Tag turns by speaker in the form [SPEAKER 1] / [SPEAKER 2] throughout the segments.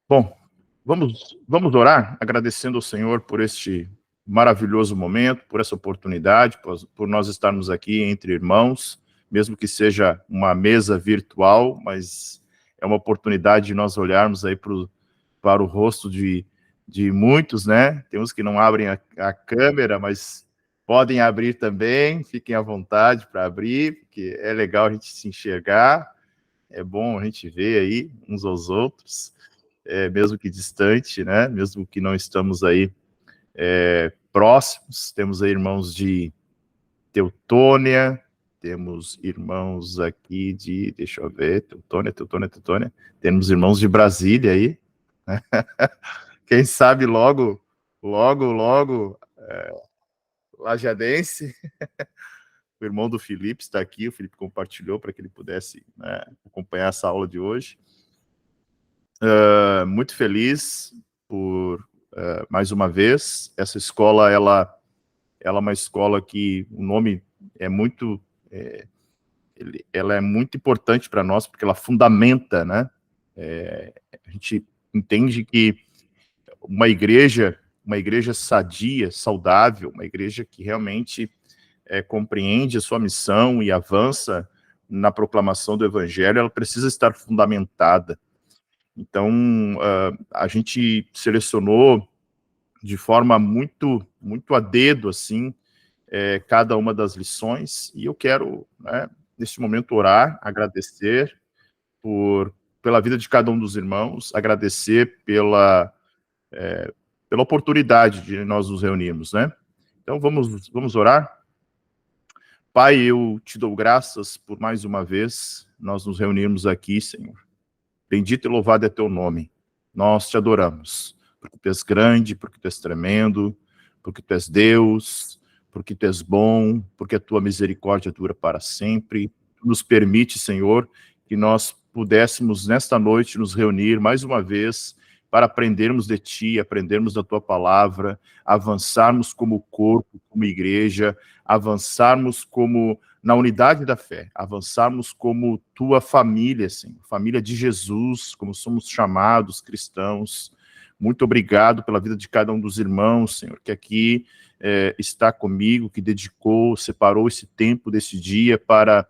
[SPEAKER 1] Bom, vamos orar, agradecendo ao Senhor por este maravilhoso momento, por essa oportunidade, por nós estarmos aqui entre irmãos, mesmo que seja uma mesa virtual, mas é uma oportunidade de nós olharmos aí para o rosto de muitos, né? Tem uns que não abrem a câmera, mas podem abrir também, fiquem à vontade para abrir, porque é legal a gente se enxergar, é bom a gente ver aí uns aos outros, mesmo que distante, né? Mesmo que não estamos aí próximos. Temos aí irmãos de Teutônia, temos irmãos aqui de, deixa eu ver, Teutônia. Temos irmãos de Brasília aí, né? Quem sabe logo, Lajadense. O irmão do Felipe está aqui, o Felipe compartilhou para que ele pudesse, né, acompanhar essa aula de hoje. Muito feliz por, mais uma vez, essa escola, ela é uma escola que o nome é muito, ela é muito importante para nós, porque ela fundamenta, né? A gente entende que uma igreja sadia, saudável, uma igreja que realmente compreende a sua missão e avança na proclamação do evangelho, ela precisa estar fundamentada. Então, a gente selecionou de forma muito a dedo, assim, cada uma das lições, e eu quero, né, neste momento, orar, agradecer pela vida de cada um dos irmãos, agradecer pela oportunidade de nós nos reunirmos, né? Então, vamos orar? Pai, eu te dou graças por mais uma vez nós nos reunirmos aqui, Senhor. Bendito e louvado é teu nome. Nós te adoramos, porque tu és grande, porque tu és tremendo, porque tu és Deus, porque tu és bom, porque a tua misericórdia dura para sempre. Tu nos permite, Senhor, que nós pudéssemos nesta noite nos reunir mais uma vez para aprendermos de ti, aprendermos da tua palavra, avançarmos como corpo, como igreja, avançarmos como na unidade da fé, avançarmos como tua família, Senhor, família de Jesus, como somos chamados cristãos. Muito obrigado pela vida de cada um dos irmãos, Senhor, que aqui está comigo, que dedicou, separou esse tempo desse dia para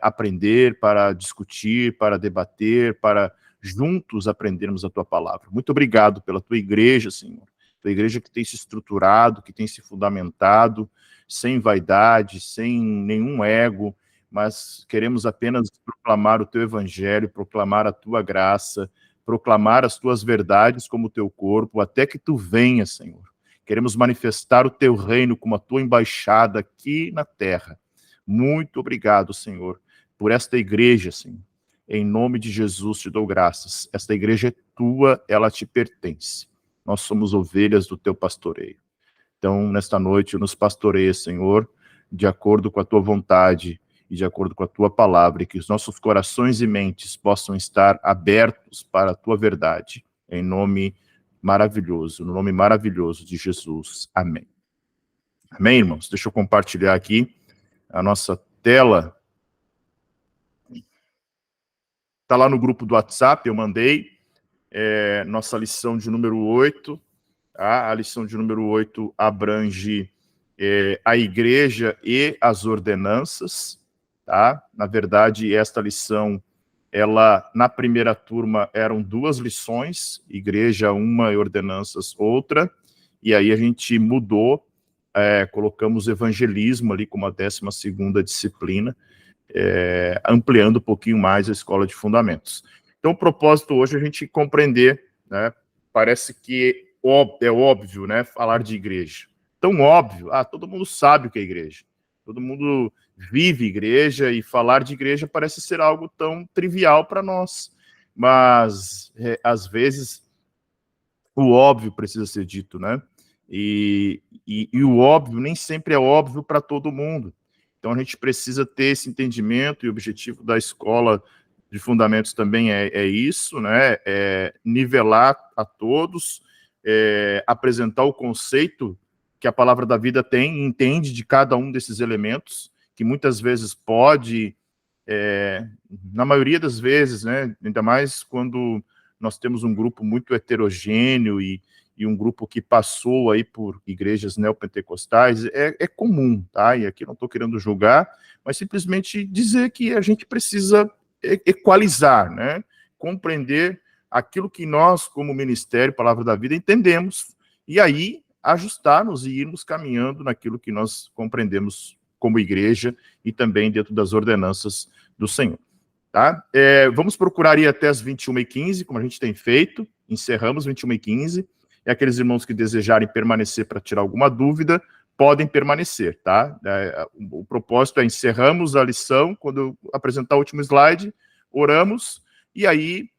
[SPEAKER 1] aprender, para discutir, para debater, para juntos aprendermos a tua palavra. Muito obrigado pela tua igreja, Senhor, tua igreja que tem se estruturado, que tem se fundamentado, sem vaidade, sem nenhum ego, mas queremos apenas proclamar o teu evangelho, proclamar a tua graça, proclamar as tuas verdades como teu corpo, até que tu venhas, Senhor. Queremos manifestar o teu reino como a tua embaixada aqui na terra. Muito obrigado, Senhor, por esta igreja, Senhor. Em nome de Jesus te dou graças. Esta igreja é tua, ela te pertence. Nós somos ovelhas do teu pastoreio. Então, nesta noite, nos pastoreia, Senhor, de acordo com a tua vontade e de acordo com a tua palavra, e que os nossos corações e mentes possam estar abertos para a tua verdade, em nome maravilhoso, no nome maravilhoso de Jesus. Amém. Amém, irmãos? Deixa eu compartilhar aqui a nossa tela. Está lá no grupo do WhatsApp, eu mandei nossa lição de número 8. A lição de número 8 abrange a igreja e as ordenanças, tá? Na verdade, esta lição, ela, na primeira turma, eram 2 lições, igreja uma e ordenanças outra, e aí a gente mudou, colocamos evangelismo ali como a 12ª disciplina, ampliando um pouquinho mais a escola de fundamentos. Então, o propósito hoje é a gente compreender, né? Parece que é óbvio, né, falar de igreja. Tão óbvio, todo mundo sabe o que é igreja. Todo mundo vive igreja e falar de igreja parece ser algo tão trivial para nós. Mas, às vezes, o óbvio precisa ser dito, né? E o óbvio nem sempre é óbvio para todo mundo. Então, a gente precisa ter esse entendimento, e o objetivo da escola de fundamentos também é isso, né? Nivelar a todos, apresentar o conceito que a palavra da vida tem e entende de cada um desses elementos, que muitas vezes pode, na maioria das vezes, né? Ainda mais quando nós temos um grupo muito heterogêneo e um grupo que passou aí por igrejas neopentecostais, é comum, tá? E aqui não estou querendo julgar, mas simplesmente dizer que a gente precisa equalizar, né? Compreender aquilo que nós, como Ministério Palavra da Vida, entendemos, e aí ajustar-nos e irmos caminhando naquilo que nós compreendemos como igreja e também dentro das ordenanças do Senhor. Tá? Vamos procurar ir até as 21h15, como a gente tem feito, encerramos 21h15, e aqueles irmãos que desejarem permanecer para tirar alguma dúvida, podem permanecer, tá? O propósito é encerramos a lição, quando eu apresentar o último slide, oramos, e aí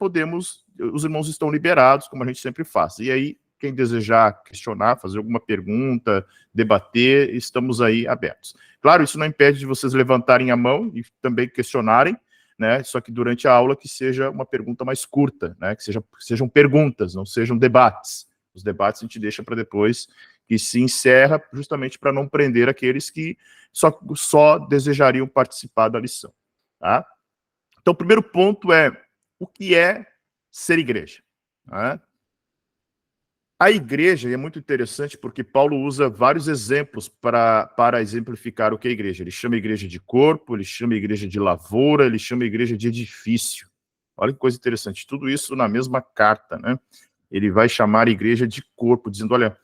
[SPEAKER 1] os irmãos estão liberados, como a gente sempre faz. E aí, quem desejar questionar, fazer alguma pergunta, debater, estamos aí abertos. Claro, isso não impede de vocês levantarem a mão e também questionarem, né? Só que durante a aula que seja uma pergunta mais curta, né? Que sejam perguntas, não sejam debates. Os debates a gente deixa para depois, que se encerra justamente para não prender aqueles que só desejariam participar da lição, tá? Então, o primeiro ponto é o que é ser igreja, né? A igreja, e é muito interessante porque Paulo usa vários exemplos para exemplificar o que é a igreja. Ele chama a igreja de corpo, ele chama a igreja de lavoura, ele chama a igreja de edifício. Olha que coisa interessante, tudo isso na mesma carta, né? Ele vai chamar a igreja de corpo, dizendo, olha,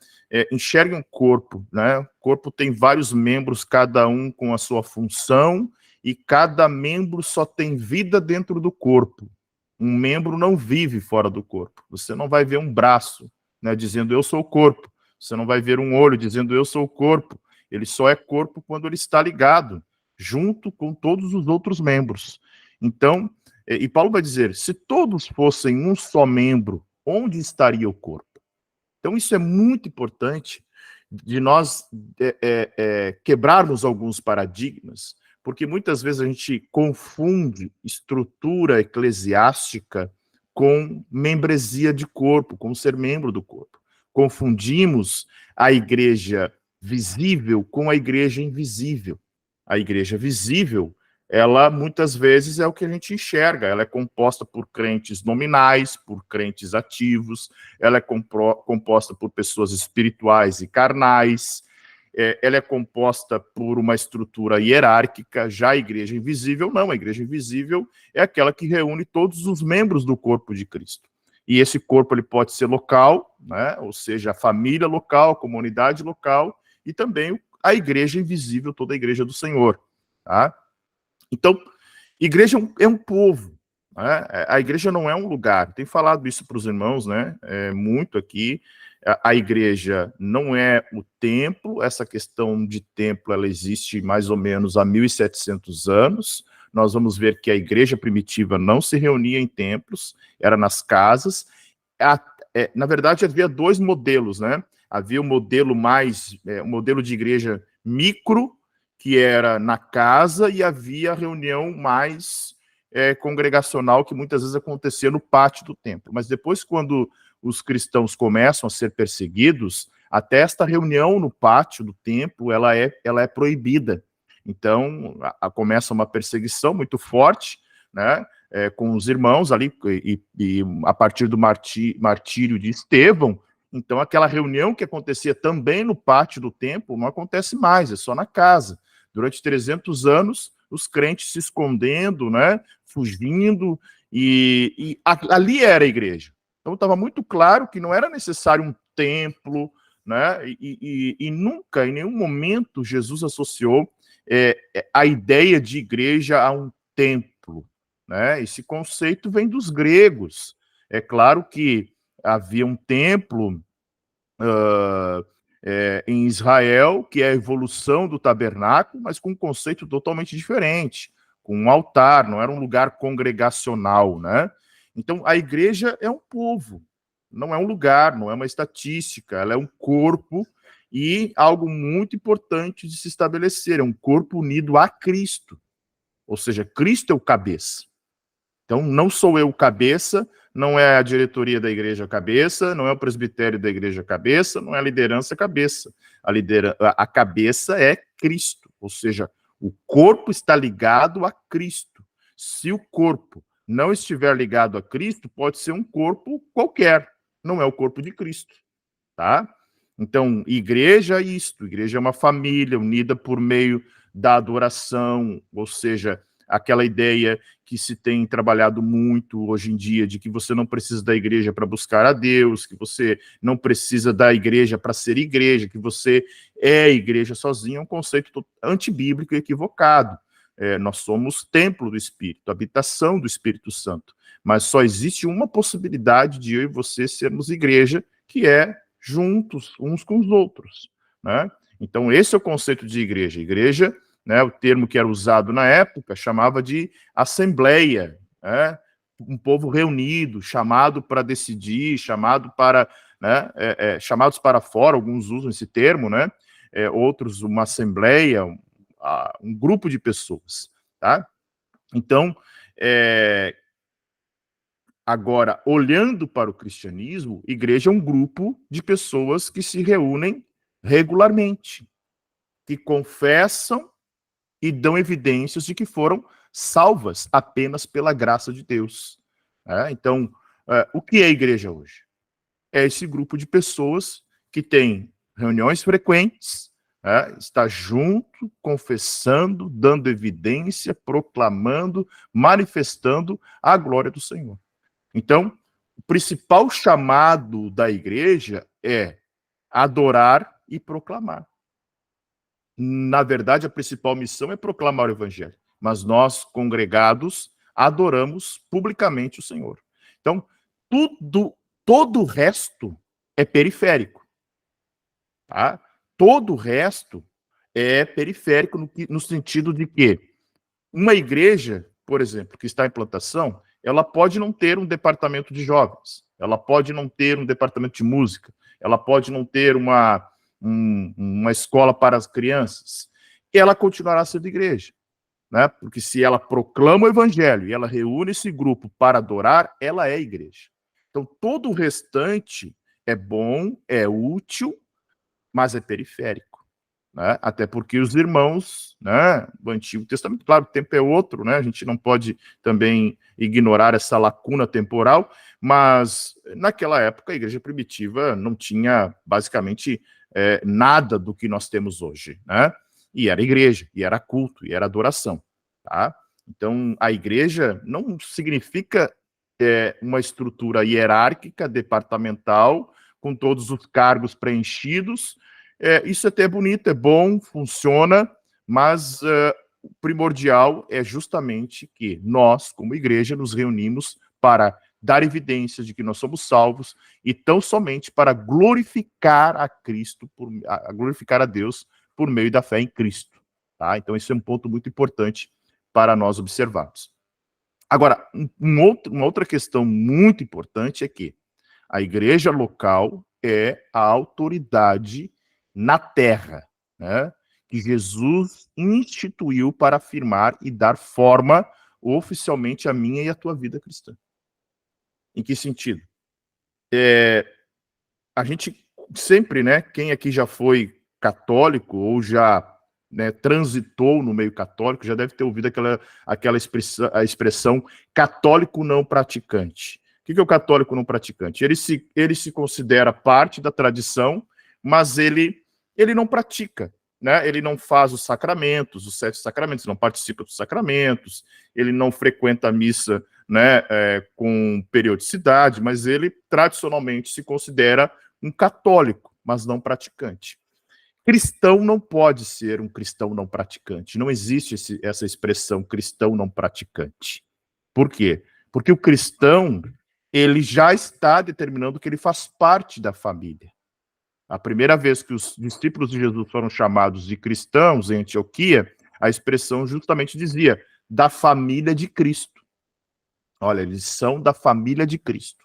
[SPEAKER 1] enxergue um corpo, né? O corpo tem vários membros, cada um com a sua função, e cada membro só tem vida dentro do corpo. Um membro não vive fora do corpo. Você não vai ver um braço, né, dizendo eu sou o corpo. Você não vai ver um olho dizendo eu sou o corpo. Ele só é corpo quando ele está ligado, junto com todos os outros membros. Então, e Paulo vai dizer, se todos fossem um só membro, onde estaria o corpo? Então, isso é muito importante de nós quebrarmos alguns paradigmas, porque muitas vezes a gente confunde estrutura eclesiástica com membresia de corpo, com ser membro do corpo. Confundimos a igreja visível com a igreja invisível. A igreja visível, ela muitas vezes é o que a gente enxerga, ela é composta por crentes nominais, por crentes ativos, ela é composta por pessoas espirituais e carnais, ela é composta por uma estrutura hierárquica. Já a igreja invisível não, a igreja invisível é aquela que reúne todos os membros do corpo de Cristo. E esse corpo ele pode ser local, né? Ou seja, a família local, a comunidade local, e também a igreja invisível, toda a igreja do Senhor. Tá? Então, igreja é um povo, né? A igreja não é um lugar. Tenho falado isso para os irmãos, né? Muito aqui. A igreja não é o templo. Essa questão de templo, ela existe mais ou menos há 1.700 anos. Nós vamos ver que a igreja primitiva não se reunia em templos, era nas casas. Na verdade, havia dois modelos, né? Havia o modelo o modelo de igreja micro, que era na casa, e havia a reunião mais congregacional, que muitas vezes acontecia no pátio do templo. Mas depois, quando os cristãos começam a ser perseguidos, até esta reunião no pátio do templo, ela é proibida. Então, começa uma perseguição muito forte, né, com os irmãos ali, e a partir do martírio de Estevão. Então, aquela reunião que acontecia também no pátio do templo não acontece mais, é só na casa. Durante 300 anos, os crentes se escondendo, né, fugindo, e ali era a igreja. Então, estava muito claro que não era necessário um templo, né, e nunca, em nenhum momento, Jesus associou a ideia de igreja a um templo, né? Esse conceito vem dos gregos. É claro que havia um templo em Israel, que é a evolução do tabernáculo, mas com um conceito totalmente diferente, com um altar, não era um lugar congregacional, né? Então, a igreja é um povo, não é um lugar, não é uma estatística, ela é um corpo, e algo muito importante de se estabelecer, é um corpo unido a Cristo, ou seja, Cristo é o cabeça. Então, não sou eu o cabeça, não é a diretoria da igreja cabeça, não é o presbitério da igreja cabeça, não é a liderança cabeça. A cabeça é Cristo, ou seja, o corpo está ligado a Cristo. Se o corpo não estiver ligado a Cristo, pode ser um corpo qualquer, não é o corpo de Cristo, tá? Então, igreja é isto, igreja é uma família unida por meio da adoração, ou seja, aquela ideia que se tem trabalhado muito hoje em dia, de que você não precisa da igreja para buscar a Deus, que você não precisa da igreja para ser igreja, que você é igreja sozinho, é um conceito antibíblico e equivocado. Nós somos templo do Espírito, habitação do Espírito Santo, mas só existe uma possibilidade de eu e você sermos igreja, que é juntos, uns com os outros, né? Então, esse é o conceito de igreja. Igreja, né, o termo que era usado na época, chamava de assembleia, né? Um povo reunido, chamado para decidir, chamado para, né, chamados para fora, alguns usam esse termo, né? Outros, uma assembleia, um grupo de pessoas, tá? Então, agora, olhando para o cristianismo, igreja é um grupo de pessoas que se reúnem regularmente, que confessam e dão evidências de que foram salvas apenas pela graça de Deus. Então, o que é a igreja hoje? É esse grupo de pessoas que tem reuniões frequentes, está junto, confessando, dando evidência, proclamando, manifestando a glória do Senhor. Então, o principal chamado da igreja é adorar e proclamar. Na verdade, a principal missão é proclamar o evangelho, mas nós, congregados, adoramos publicamente o Senhor. Então, todo o resto é periférico, tá? Todo o resto é periférico no sentido de que uma igreja, por exemplo, que está em plantação, ela pode não ter um departamento de jovens, ela pode não ter um departamento de música, ela pode não ter uma escola para as crianças, e ela continuará sendo igreja, né? Porque se ela proclama o evangelho e ela reúne esse grupo para adorar, ela é igreja. Então, todo o restante é bom, é útil, mas é periférico, né? Até porque os irmãos, né, do Antigo Testamento, claro, o tempo é outro, né? A gente não pode também ignorar essa lacuna temporal, mas naquela época a igreja primitiva não tinha basicamente nada do que nós temos hoje, né? E era igreja, e era culto, e era adoração, tá? Então, a igreja não significa uma estrutura hierárquica, departamental, com todos os cargos preenchidos. Isso até é bonito, é bom, funciona, mas o primordial é justamente que nós, como igreja, nos reunimos para dar evidência de que nós somos salvos e tão somente para glorificar a Cristo, glorificar a Deus por meio da fé em Cristo, tá? Então, esse é um ponto muito importante para nós observarmos. Agora, uma outra questão muito importante é que a igreja local é a autoridade na terra, né, que Jesus instituiu para afirmar e dar forma oficialmente à minha e à tua vida cristã. Em que sentido? A gente sempre, né, quem aqui já foi católico ou já, né, transitou no meio católico, já deve ter ouvido aquela expressão católico não praticante. O que é o católico não praticante? Ele se considera parte da tradição, mas ele não pratica, né? Ele não faz os sacramentos, os 7 sacramentos, não participa dos sacramentos, ele não frequenta a missa, né, com periodicidade, mas ele tradicionalmente se considera um católico, mas não praticante. Cristão não pode ser um cristão não praticante. Não existe essa expressão cristão não praticante. Por quê? Porque o cristão, ele já está determinando que ele faz parte da família. A primeira vez que os discípulos de Jesus foram chamados de cristãos em Antioquia, a expressão justamente dizia da família de Cristo. Olha, eles são da família de Cristo.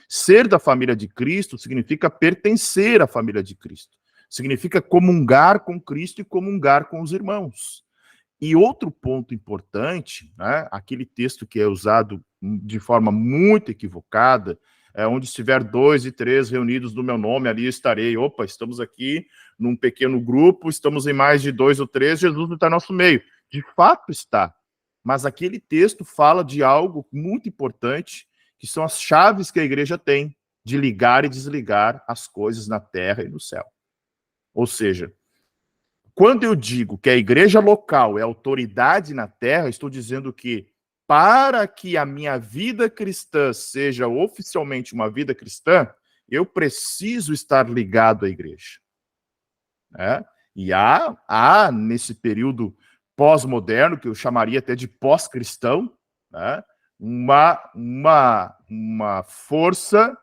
[SPEAKER 1] Ser da família de Cristo significa pertencer à família de Cristo. Significa comungar com Cristo e comungar com os irmãos. E outro ponto importante, né, aquele texto que é usado de forma muito equivocada, onde estiver 2 e 3 reunidos no meu nome, ali estarei. Opa, estamos aqui num pequeno grupo, estamos em mais de 2 ou 3, Jesus está no nosso meio. De fato está. Mas aquele texto fala de algo muito importante, que são as chaves que a igreja tem de ligar e desligar as coisas na terra e no céu. Ou seja, quando eu digo que a igreja local é autoridade na terra, estou dizendo que para que a minha vida cristã seja oficialmente uma vida cristã, eu preciso estar ligado à igreja. Né? E há nesse período pós-moderno, que eu chamaria até de pós-cristão, né? uma força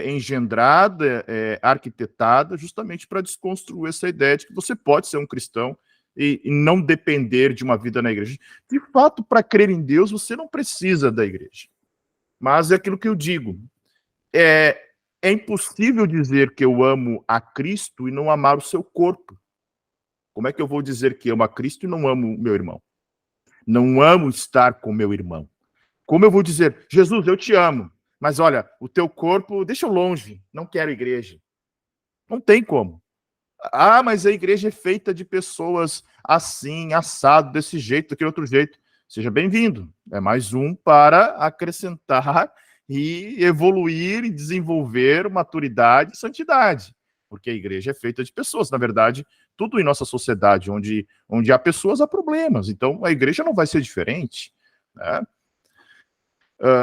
[SPEAKER 1] engendrada, arquitetada, justamente para desconstruir essa ideia de que você pode ser um cristão e não depender de uma vida na igreja. De fato, para crer em Deus, você não precisa da igreja. Mas é aquilo que eu digo. É impossível dizer que eu amo a Cristo e não amar o seu corpo. Como é que eu vou dizer que amo a Cristo e não amo o meu irmão? Não amo estar com meu irmão. Como eu vou dizer, Jesus, eu te amo, mas olha, o teu corpo, deixa eu longe, não quero igreja. Não tem como. Ah, mas a igreja é feita de pessoas assim, assado, desse jeito, daquele outro jeito. Seja bem-vindo. É mais um para acrescentar e evoluir e desenvolver maturidade e santidade. Porque a igreja é feita de pessoas. Na verdade, tudo em nossa sociedade, onde há pessoas, há problemas. Então, a igreja não vai ser diferente. Né?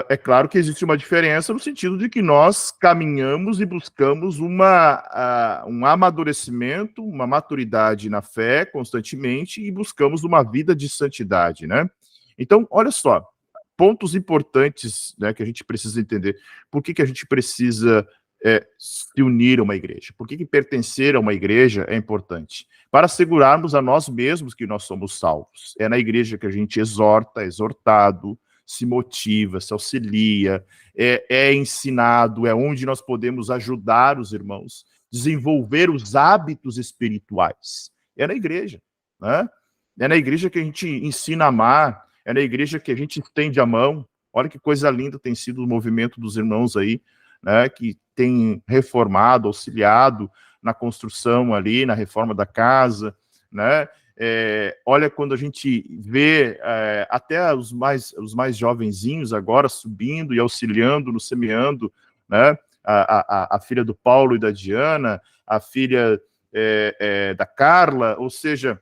[SPEAKER 1] É claro que existe uma diferença no sentido de que nós caminhamos e buscamos um amadurecimento, uma maturidade na fé constantemente e buscamos uma vida de santidade, né? Então, olha só, pontos importantes, né, que a gente precisa entender. Por que a gente precisa se unir a uma igreja? Por que pertencer a uma igreja é importante? Para assegurarmos a nós mesmos que nós somos salvos. É na igreja que a gente exorta, é exortado, se motiva, se auxilia, é ensinado, é onde nós podemos ajudar os irmãos, desenvolver os hábitos espirituais. É na igreja, né? É na igreja que a gente ensina a amar, é na igreja que a gente estende a mão. Olha que coisa linda tem sido o movimento dos irmãos aí, né, que tem reformado, auxiliado na construção ali, na reforma da casa, né? Olha, quando a gente vê até os mais jovenzinhos agora subindo e auxiliando no semeando, né? A filha do Paulo e da Diana, a filha da Carla, ou seja,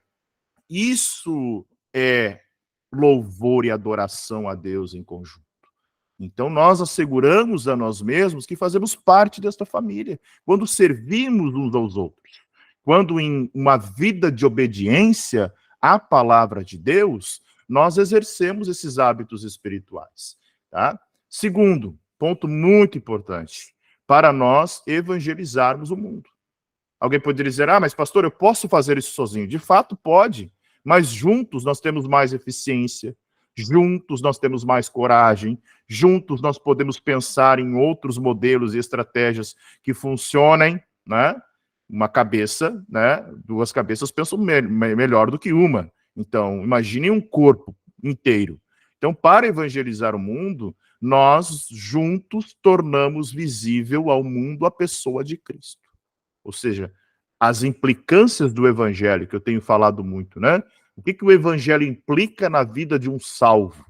[SPEAKER 1] isso é louvor e adoração a Deus em conjunto. Então, nós asseguramos a nós mesmos que fazemos parte desta família, quando servimos uns aos outros. Quando em uma vida de obediência à palavra de Deus, nós exercemos esses hábitos espirituais. Tá? Segundo, ponto muito importante, para nós evangelizarmos o mundo. Alguém poderia dizer, mas pastor, eu posso fazer isso sozinho? De fato, pode, mas juntos nós temos mais eficiência, juntos nós temos mais coragem, juntos nós podemos pensar em outros modelos e estratégias que funcionem, né? Uma cabeça, né? Duas cabeças pensam melhor do que uma. Então, imagine um corpo inteiro. Então, para evangelizar o mundo, nós juntos tornamos visível ao mundo a pessoa de Cristo. Ou seja, as implicâncias do evangelho, que eu tenho falado muito, né? O que o evangelho implica na vida de um salvo?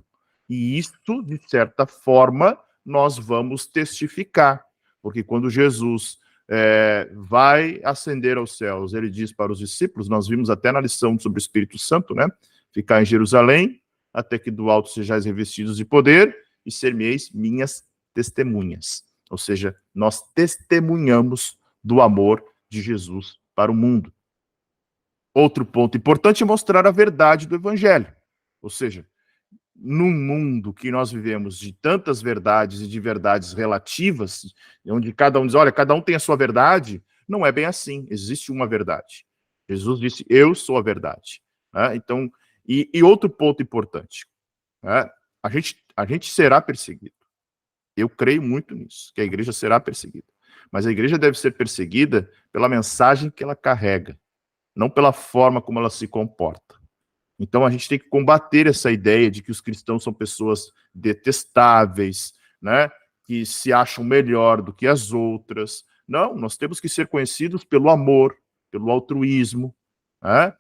[SPEAKER 1] E isso, de certa forma, nós vamos testificar. Porque quando Jesus vai ascender aos céus, ele diz para os discípulos, nós vimos até na lição sobre o Espírito Santo, né? Ficar em Jerusalém, até que do alto sejais revestidos de poder, e ser-me-eis minhas testemunhas. Ou seja, nós testemunhamos do amor de Jesus para o mundo. Outro ponto importante é mostrar a verdade do evangelho. Ou seja, num mundo que nós vivemos de tantas verdades e de verdades relativas, onde cada um diz, olha, cada um tem a sua verdade, não é bem assim. Existe uma verdade. Jesus disse, eu sou a verdade. Então, e outro ponto importante, a gente será perseguido. Eu creio muito nisso, que a igreja será perseguida. Mas a igreja deve ser perseguida pela mensagem que ela carrega, não pela forma como ela se comporta. Então a gente tem que combater essa ideia de que os cristãos são pessoas detestáveis, né, que se acham melhor do que as outras. Não, nós temos que ser conhecidos pelo amor, pelo altruísmo, né,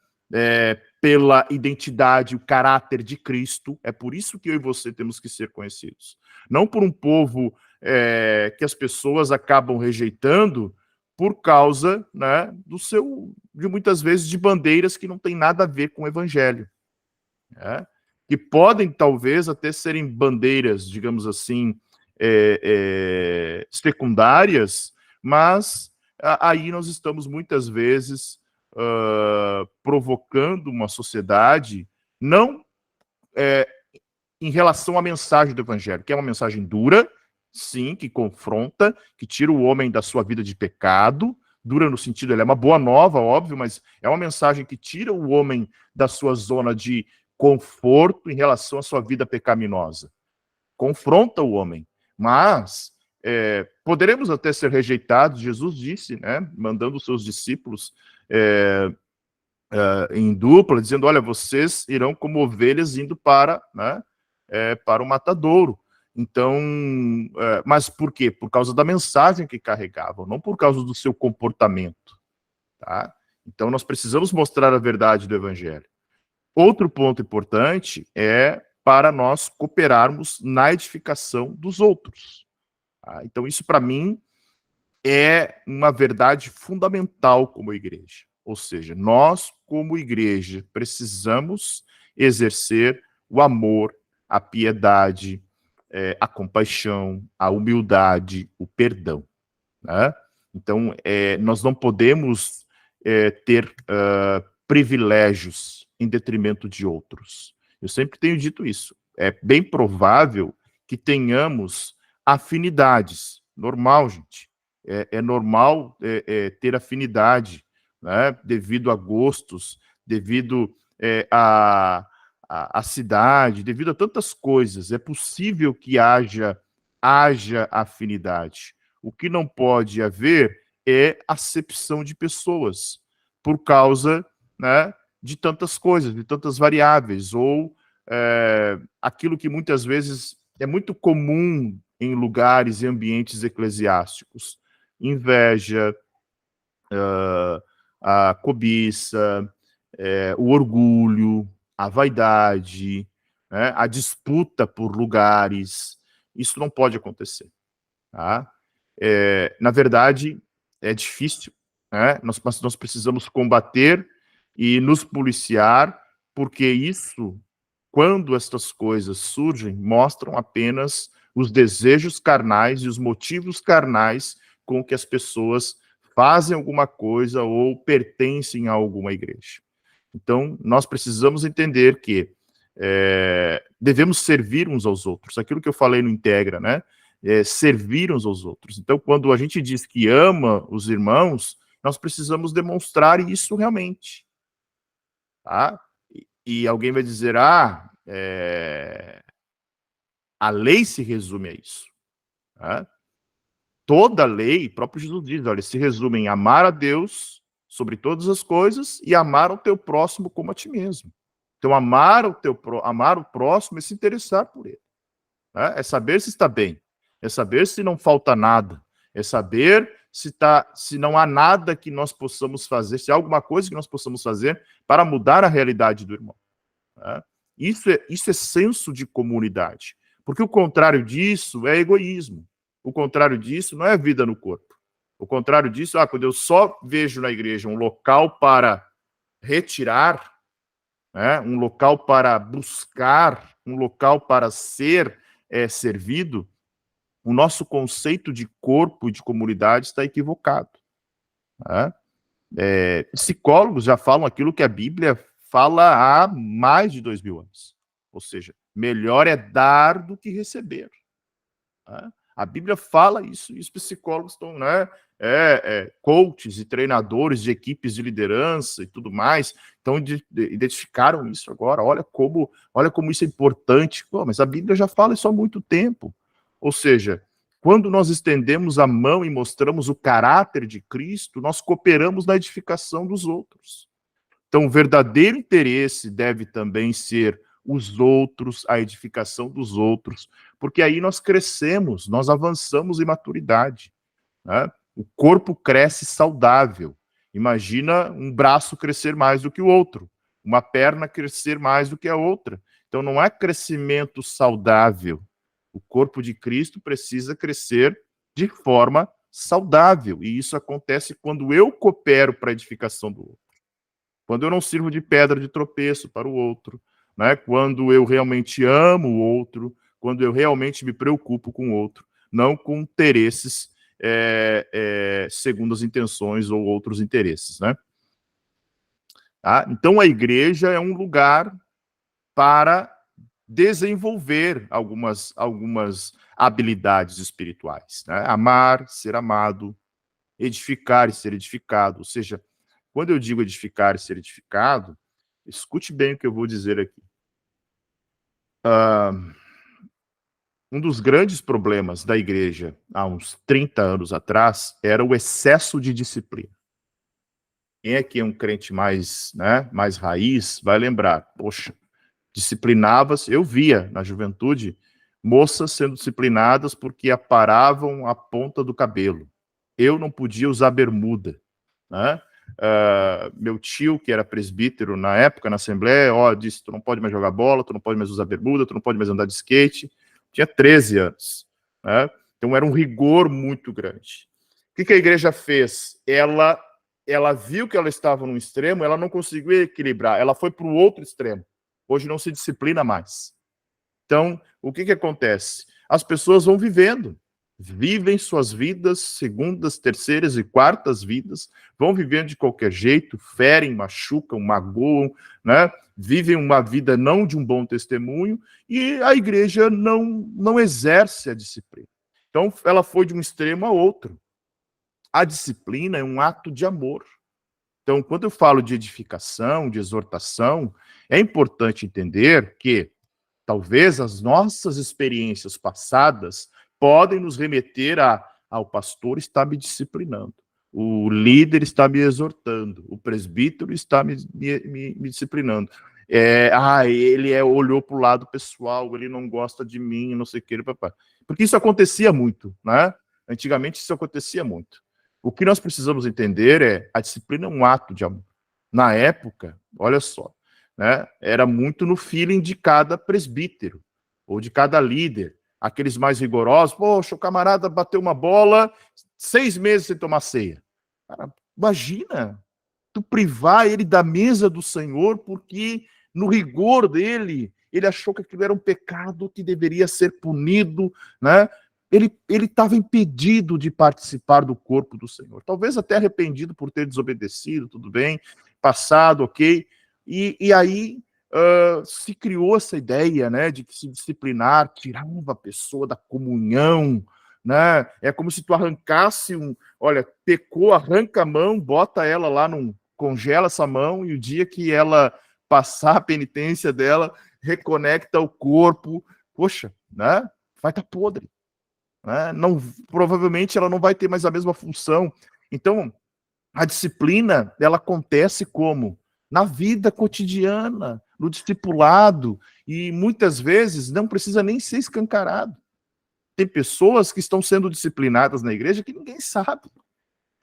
[SPEAKER 1] pela identidade, o caráter de Cristo. É por isso que eu e você temos que ser conhecidos. Não por um povo que as pessoas acabam rejeitando por causa, né, de muitas vezes de bandeiras que não tem nada a ver com o evangelho. Né? Que podem, talvez, até serem bandeiras, digamos assim, secundárias, mas aí nós estamos muitas vezes provocando uma sociedade, não em relação à mensagem do evangelho, que é uma mensagem dura, sim, que confronta, que tira o homem da sua vida de pecado, dura no sentido, ela é uma boa nova, óbvio, mas é uma mensagem que tira o homem da sua zona de conforto em relação à sua vida pecaminosa. Confronta o homem, mas poderemos até ser rejeitados, Jesus disse, né, mandando os seus discípulos em dupla, dizendo, olha, vocês irão como ovelhas indo para, né, para o matadouro. Então, mas por quê? Por causa da mensagem que carregavam, não por causa do seu comportamento. Tá? Então, nós precisamos mostrar a verdade do evangelho. Outro ponto importante é para nós cooperarmos na edificação dos outros. Tá? Então, isso para mim é uma verdade fundamental como igreja. Ou seja, nós, como igreja, precisamos exercer o amor, a piedade, a compaixão, a humildade, o perdão. Né? Então, nós não podemos ter privilégios em detrimento de outros. Eu sempre tenho dito isso. É bem provável que tenhamos afinidades. Normal, gente. É normal ter afinidade, né? Devido a gostos, devido a cidade, devido a tantas coisas. É possível que haja afinidade. O que não pode haver é acepção de pessoas, por causa, né, de tantas coisas, de tantas variáveis, ou aquilo que muitas vezes é muito comum em lugares e ambientes eclesiásticos. Inveja, a cobiça, o orgulho, a vaidade, né, a disputa por lugares. Isso não pode acontecer. Tá? Na verdade, é difícil, né? Mas nós precisamos combater e nos policiar, porque isso, quando estas coisas surgem, mostram apenas os desejos carnais e os motivos carnais com que as pessoas fazem alguma coisa ou pertencem a alguma igreja. Então, nós precisamos entender que devemos servir uns aos outros. Aquilo que eu falei no Integra, né? Servir uns aos outros. Então, quando a gente diz que ama os irmãos, nós precisamos demonstrar isso realmente. Tá? E alguém vai dizer, a lei se resume a isso. Tá? Toda a lei, o próprio Jesus diz, olha, se resume em amar a Deus sobre todas as coisas e amar o teu próximo como a ti mesmo. Então, amar o próximo é se interessar por ele. Né? É saber se está bem, é saber se não falta nada, é saber se não há nada que nós possamos fazer, se há alguma coisa que nós possamos fazer para mudar a realidade do irmão. Né? Isso é senso de comunidade, porque o contrário disso é egoísmo. O contrário disso não é vida no corpo. O contrário disso, quando eu só vejo na igreja um local para retirar, né, um local para buscar, um local para ser servido, o nosso conceito de corpo e de comunidade está equivocado. Né? Psicólogos já falam aquilo que a Bíblia fala há mais de 2000 anos. Ou seja, melhor é dar do que receber. Né? A Bíblia fala isso, e os psicólogos estão, né, coaches e treinadores de equipes de liderança e tudo mais, então identificaram isso agora. Olha como isso é importante. Pô, mas a Bíblia já fala isso há muito tempo. Ou seja, quando nós estendemos a mão e mostramos o caráter de Cristo, nós cooperamos na edificação dos outros. Então, o verdadeiro interesse deve também ser os outros, a edificação dos outros, porque aí nós crescemos, nós avançamos em maturidade. Né? O corpo cresce saudável. Imagina um braço crescer mais do que o outro. uma perna crescer mais do que a outra. Então não há crescimento saudável. O corpo de Cristo precisa crescer de forma saudável, e isso acontece quando eu coopero para a edificação do outro. Quando eu não sirvo de pedra de tropeço para o outro, né? Quando eu realmente amo o outro, quando eu realmente me preocupo com o outro, não com interesses segundo as intenções ou outros interesses, né? Tá? Então a igreja é um lugar para desenvolver algumas habilidades espirituais, né? Amar, ser amado, edificar e ser edificado. Ou seja, quando eu digo edificar e ser edificado, escute bem o que eu vou dizer aqui. Um dos grandes problemas da igreja há uns 30 anos atrás era o excesso de disciplina. Quem é que é um crente mais, né, mais raiz vai lembrar, poxa, disciplinava-se, eu via na juventude moças sendo disciplinadas porque aparavam a ponta do cabelo. Eu não podia usar bermuda, né? Meu tio, que era presbítero na época, na Assembleia, disse, tu não pode mais jogar bola, tu não pode mais usar bermuda, tu não pode mais andar de skate. Tinha 13 anos, né? Então era um rigor muito grande. O que a igreja fez? Ela viu que ela estava num extremo, ela não conseguiu equilibrar, ela foi para o outro extremo. Hoje não se disciplina mais. Então, o que acontece? As pessoas vão vivem suas vidas, segundas, terceiras e quartas vidas, vão vivendo de qualquer jeito, ferem, machucam, magoam, né? Vivem uma vida não de um bom testemunho, e a igreja não exerce a disciplina. Então, ela foi de um extremo a outro. A disciplina é um ato de amor. Então, quando eu falo de edificação, de exortação, é importante entender que talvez as nossas experiências passadas podem nos remeter ao pastor está me disciplinando, o líder está me exortando, o presbítero está me disciplinando. Ele olhou para o lado pessoal, ele não gosta de mim, não sei o que, papai. Porque isso acontecia muito, né? Antigamente isso acontecia muito. O que nós precisamos entender é a disciplina é um ato de amor. Na época, olha só, né, era muito no feeling de cada presbítero ou de cada líder. Aqueles mais rigorosos, poxa, o camarada bateu uma bola 6 meses sem tomar ceia. Cara, imagina, tu privar ele da mesa do Senhor porque no rigor dele, ele achou que aquilo era um pecado que deveria ser punido, né? Ele estava impedido de participar do corpo do Senhor. Talvez até arrependido por ter desobedecido, tudo bem, passado, ok. E aí se criou essa ideia, né, de que se disciplinar tirava a pessoa da comunhão, né? É como se tu arrancasse olha, pecou, arranca a mão, bota ela lá congela essa mão, e o dia que ela passar a penitência dela, reconecta o corpo, poxa, né? Vai estar podre. Né? Não, provavelmente ela não vai ter mais a mesma função. Então, a disciplina, ela acontece como? Na vida cotidiana, no discipulado, e muitas vezes não precisa nem ser escancarado. Tem pessoas que estão sendo disciplinadas na igreja que ninguém sabe.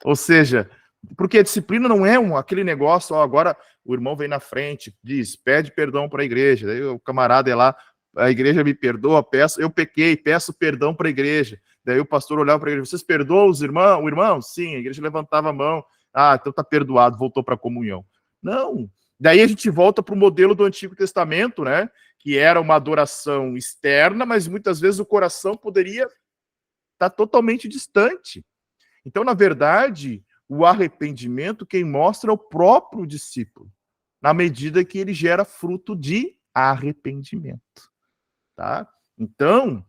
[SPEAKER 1] Ou seja, porque a disciplina não é aquele negócio, agora o irmão vem na frente, diz, pede perdão para a igreja, daí o camarada é lá, a igreja me perdoa, eu pequei, peço perdão para a igreja. Daí o pastor olhava para a igreja, vocês perdoam o irmão? Sim, a igreja levantava a mão, então tá perdoado, voltou para a comunhão. Não, daí a gente volta para o modelo do Antigo Testamento, né, que era uma adoração externa, mas muitas vezes o coração poderia estar totalmente distante. Então, na verdade, o arrependimento quem mostra é o próprio discípulo, na medida que ele gera fruto de arrependimento. Tá? Então,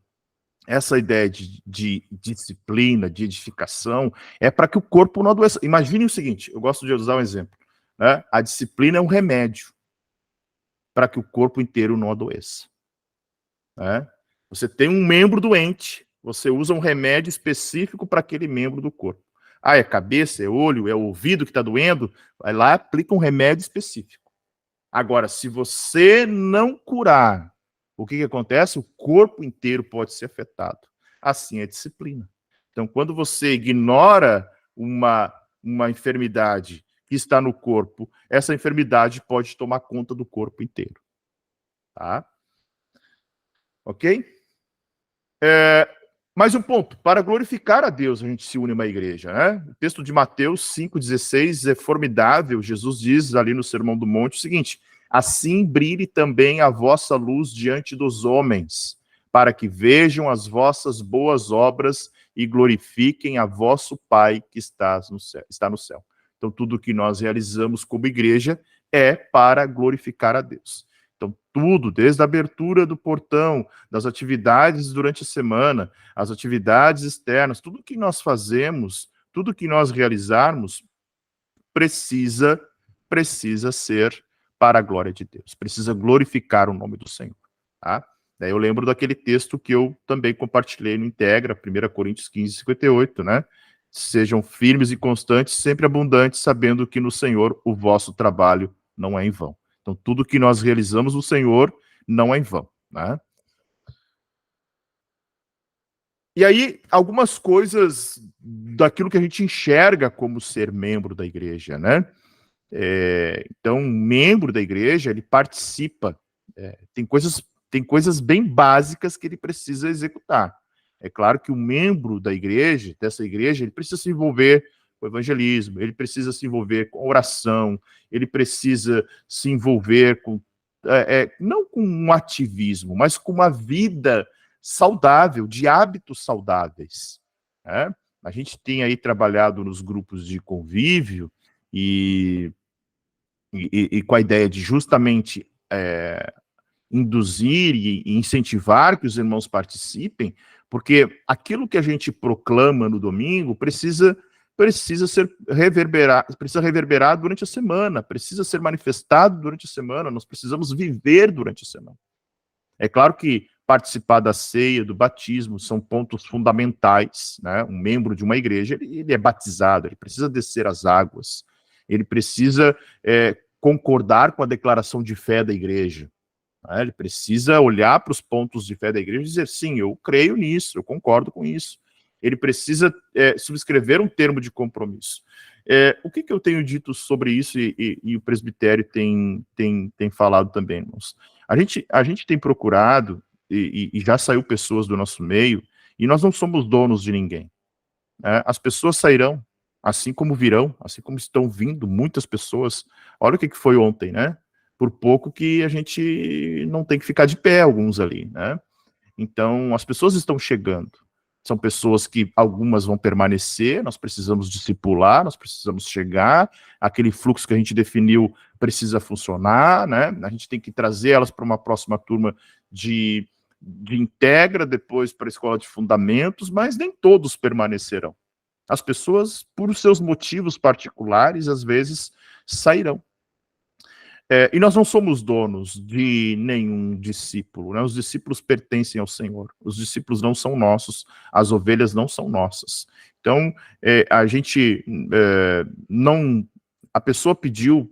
[SPEAKER 1] essa ideia de disciplina, de edificação, é para que o corpo não adoeça. Imagine o seguinte, eu gosto de usar um exemplo. Né? A disciplina é um remédio para que o corpo inteiro não adoeça. Né? Você tem um membro doente, você usa um remédio específico para aquele membro do corpo. É cabeça, é olho, é ouvido que está doendo, vai lá e aplica um remédio específico. Agora, se você não curar, o que acontece? O corpo inteiro pode ser afetado. Assim é a disciplina. Então, quando você ignora uma enfermidade que está no corpo, essa enfermidade pode tomar conta do corpo inteiro. Tá? Ok? Mais um ponto. Para glorificar a Deus, a gente se une a uma igreja. Né? O texto de Mateus 5,16 é formidável. Jesus diz ali no Sermão do Monte o seguinte: assim brilhe também a vossa luz diante dos homens, para que vejam as vossas boas obras e glorifiquem a vosso Pai que está no céu. Então, tudo que nós realizamos como igreja é para glorificar a Deus. Então, tudo, desde a abertura do portão, das atividades durante a semana, as atividades externas, tudo que nós fazemos, tudo que nós realizarmos, precisa ser para a glória de Deus, precisa glorificar o nome do Senhor. Tá? Daí eu lembro daquele texto que eu também compartilhei no Integra, 1 Coríntios 15:58, né? Sejam firmes e constantes, sempre abundantes, sabendo que no Senhor o vosso trabalho não é em vão. Então, tudo que nós realizamos no Senhor não é em vão. Né? E aí, algumas coisas daquilo que a gente enxerga como ser membro da igreja, né? Então, um membro da igreja, ele participa, tem coisas bem básicas que ele precisa executar. É claro que o membro da igreja, dessa igreja, ele precisa se envolver com o evangelismo, ele precisa se envolver com oração, ele precisa se envolver com, não com um ativismo, mas com uma vida saudável, de hábitos saudáveis. Né? A gente tem aí trabalhado nos grupos de convívio e com a ideia de justamente induzir e incentivar que os irmãos participem, porque aquilo que a gente proclama no domingo precisa reverberar durante a semana, precisa ser manifestado durante a semana, nós precisamos viver durante a semana. É claro que participar da ceia, do batismo, são pontos fundamentais, né? Um membro de uma igreja, ele é batizado, ele precisa descer as águas, ele precisa concordar com a declaração de fé da igreja, né? Ele precisa olhar para os pontos de fé da igreja e dizer, sim, eu creio nisso, eu concordo com isso. Ele precisa subscrever um termo de compromisso. O que eu tenho dito sobre isso e o presbitério tem falado também, irmãos? A gente tem procurado, e já saiu pessoas do nosso meio, e nós não somos donos de ninguém. Né? As pessoas sairão, assim como virão, assim como estão vindo muitas pessoas. Olha o que foi ontem, né? Por pouco que a gente não tem que ficar de pé, alguns ali, né? Então, as pessoas estão chegando. São pessoas que algumas vão permanecer, nós precisamos discipular, nós precisamos chegar, aquele fluxo que a gente definiu precisa funcionar, né? A gente tem que trazer elas para uma próxima turma de integra, depois para a escola de fundamentos, mas nem todos permanecerão. As pessoas, por seus motivos particulares, às vezes sairão. E nós não somos donos de nenhum discípulo, né? Os discípulos pertencem ao Senhor, os discípulos não são nossos, as ovelhas não são nossas. Então, a gente não... A pessoa pediu,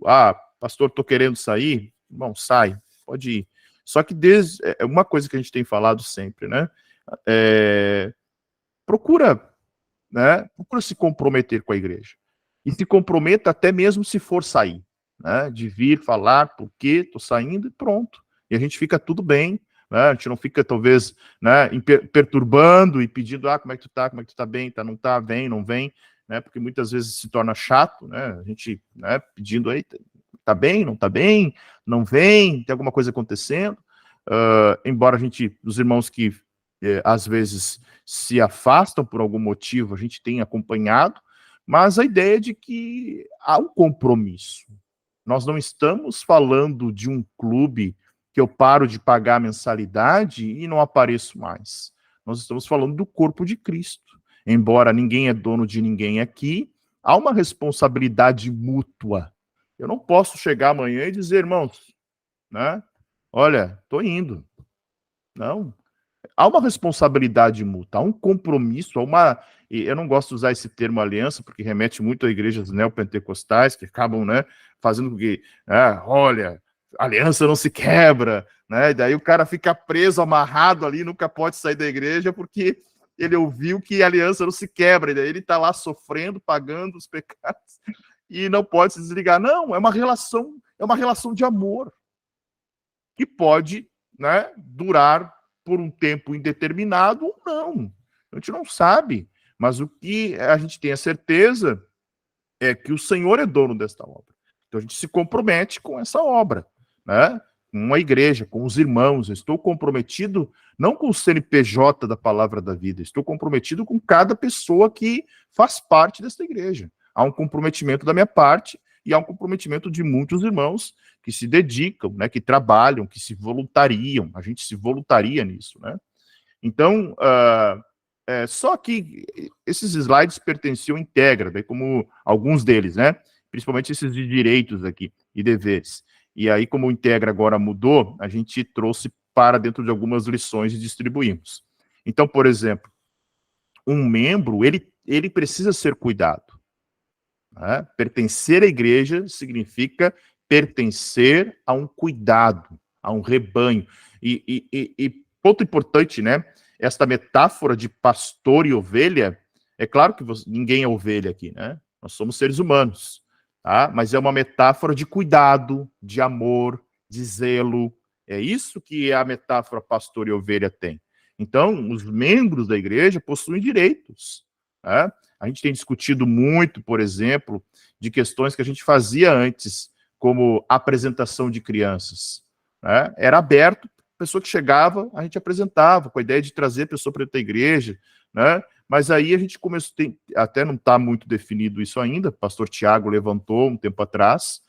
[SPEAKER 1] pastor, estou querendo sair, bom, sai, pode ir. Só que uma coisa que a gente tem falado sempre, né? Procura se comprometer com a igreja. E se comprometa até mesmo se for sair. Né, de vir falar por que estou saindo e pronto. E a gente fica tudo bem, né, a gente não fica, talvez, né, perturbando e pedindo, como é que tu tá bem, não tá, vem, não vem, né, porque muitas vezes se torna chato, né, a gente, né, pedindo aí, tá bem, não vem, tem alguma coisa acontecendo, embora os irmãos que às vezes se afastam por algum motivo, a gente tem acompanhado, mas a ideia é de que há um compromisso. Nós não estamos falando de um clube que eu paro de pagar a mensalidade e não apareço mais. Nós estamos falando do corpo de Cristo. Embora ninguém é dono de ninguém aqui, há uma responsabilidade mútua. Eu não posso chegar amanhã e dizer, irmãos, né? Olha, estou indo. Não. Há uma responsabilidade mútua, há um compromisso, eu não gosto de usar esse termo aliança, porque remete muito a igrejas neopentecostais, que acabam, né, fazendo com que, olha, aliança não se quebra, né, e daí o cara fica preso, amarrado ali, nunca pode sair da igreja, porque ele ouviu que a aliança não se quebra, e daí ele está lá sofrendo, pagando os pecados, e não pode se desligar. Não, é uma relação de amor que pode, né, durar por um tempo indeterminado ou não. A gente não sabe, mas o que a gente tem a certeza é que o Senhor é dono desta obra. Então a gente se compromete com essa obra, né? Com a igreja, com os irmãos. Eu estou comprometido não com o CNPJ da Palavra da Vida, estou comprometido com cada pessoa que faz parte desta igreja. Há um comprometimento da minha parte e há um comprometimento de muitos irmãos que se dedicam, né, que trabalham, que se voluntariam. A gente se voluntaria nisso, né? Então, só que esses slides pertenciam à Integra, daí como alguns deles, né? Principalmente esses de direitos aqui e deveres. E aí, como o Integra agora mudou, a gente trouxe para dentro de algumas lições e distribuímos. Então, por exemplo, um membro, ele precisa ser cuidado. Né? Pertencer à igreja significa pertencer a um cuidado, a um rebanho. E ponto importante, né? Esta metáfora de pastor e ovelha, é claro que ninguém é ovelha aqui, né? Nós somos seres humanos, tá? Mas é uma metáfora de cuidado, de amor, de zelo. É isso que a metáfora pastor e ovelha tem. Então, os membros da igreja possuem direitos, né? A gente tem discutido muito, por exemplo, de questões que a gente fazia antes, como apresentação de crianças. Né? Era aberto, a pessoa que chegava, a gente apresentava, com a ideia de trazer a pessoa para dentro da igreja, né? Mas aí a gente começou, até não está muito definido isso ainda, o pastor Tiago levantou um tempo atrás,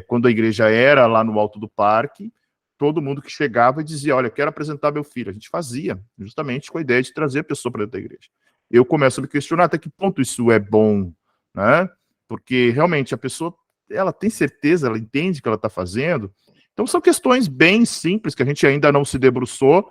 [SPEAKER 1] quando a igreja era lá no alto do parque, todo mundo que chegava e dizia, olha, quero apresentar meu filho. A gente fazia, justamente com a ideia de trazer a pessoa para dentro da igreja. Eu começo a me questionar até que ponto isso é bom, né? Porque realmente a pessoa, ela tem certeza, ela entende o que ela está fazendo. Então são questões bem simples que a gente ainda não se debruçou,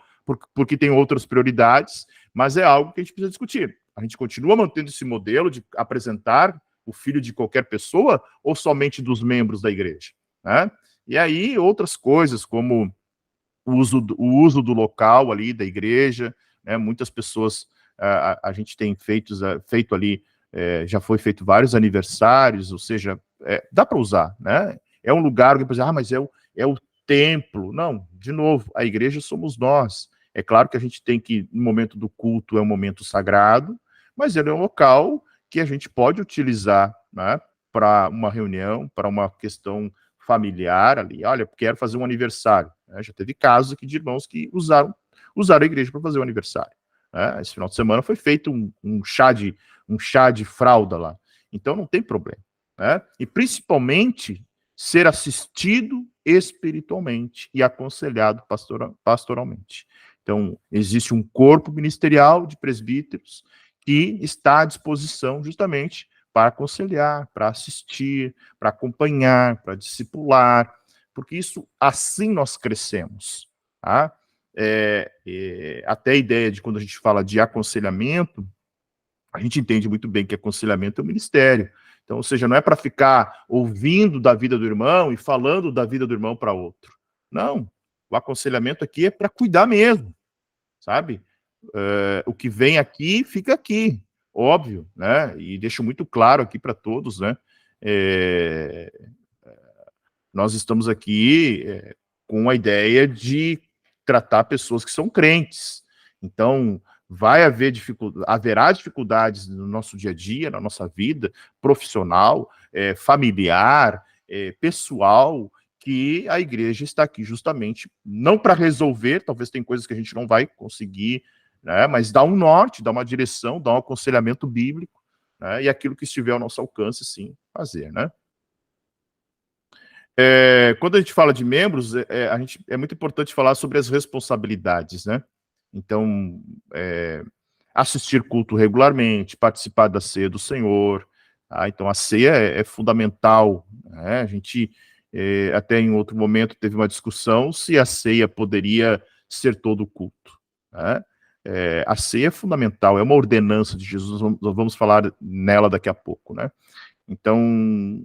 [SPEAKER 1] porque tem outras prioridades, mas é algo que a gente precisa discutir. A gente continua mantendo esse modelo de apresentar o filho de qualquer pessoa ou somente dos membros da igreja, né? E aí outras coisas como o uso do local ali da igreja, né? Muitas pessoas a gente tem feito ali, já foi feito vários aniversários, ou seja, dá para usar, né? É um lugar que, por exemplo, mas é o templo. Não, de novo, a igreja somos nós. É claro que a gente tem que, no momento do culto, é um momento sagrado, mas ele é um local que a gente pode utilizar, né, para uma reunião, para uma questão familiar ali. Olha, quero fazer um aniversário. Né? Já teve casos aqui de irmãos que usaram a igreja para fazer o aniversário. Esse final de semana foi feito um chá de fralda lá. Então não tem problema. Né? E principalmente ser assistido espiritualmente e aconselhado pastoralmente. Então existe um corpo ministerial de presbíteros que está à disposição justamente para aconselhar, para assistir, para acompanhar, para discipular, porque isso, assim nós crescemos. Tá? Até a ideia de quando a gente fala de aconselhamento, a gente entende muito bem que aconselhamento é um ministério. Então, ou seja, não é para ficar ouvindo da vida do irmão e falando da vida do irmão para outro. Não. O aconselhamento aqui é para cuidar mesmo, sabe? O que vem aqui, fica aqui, óbvio, né? E deixo muito claro aqui para todos, né? Nós estamos aqui com a ideia de tratar pessoas que são crentes. Então, haverá dificuldades no nosso dia a dia, na nossa vida profissional, familiar, pessoal, que a igreja está aqui justamente, não para resolver, talvez tem coisas que a gente não vai conseguir, né, mas dá um norte, dá uma direção, dá um aconselhamento bíblico, né, e aquilo que estiver ao nosso alcance, sim, fazer, né. Quando a gente fala de membros, é muito importante falar sobre as responsabilidades, né? Então, assistir culto regularmente, participar da ceia do Senhor. Tá? Então, a ceia é fundamental. Né? A gente, até em outro momento, teve uma discussão se a ceia poderia ser todo o culto. Né? A ceia é fundamental, é uma ordenança de Jesus, nós vamos falar nela daqui a pouco, né? Então,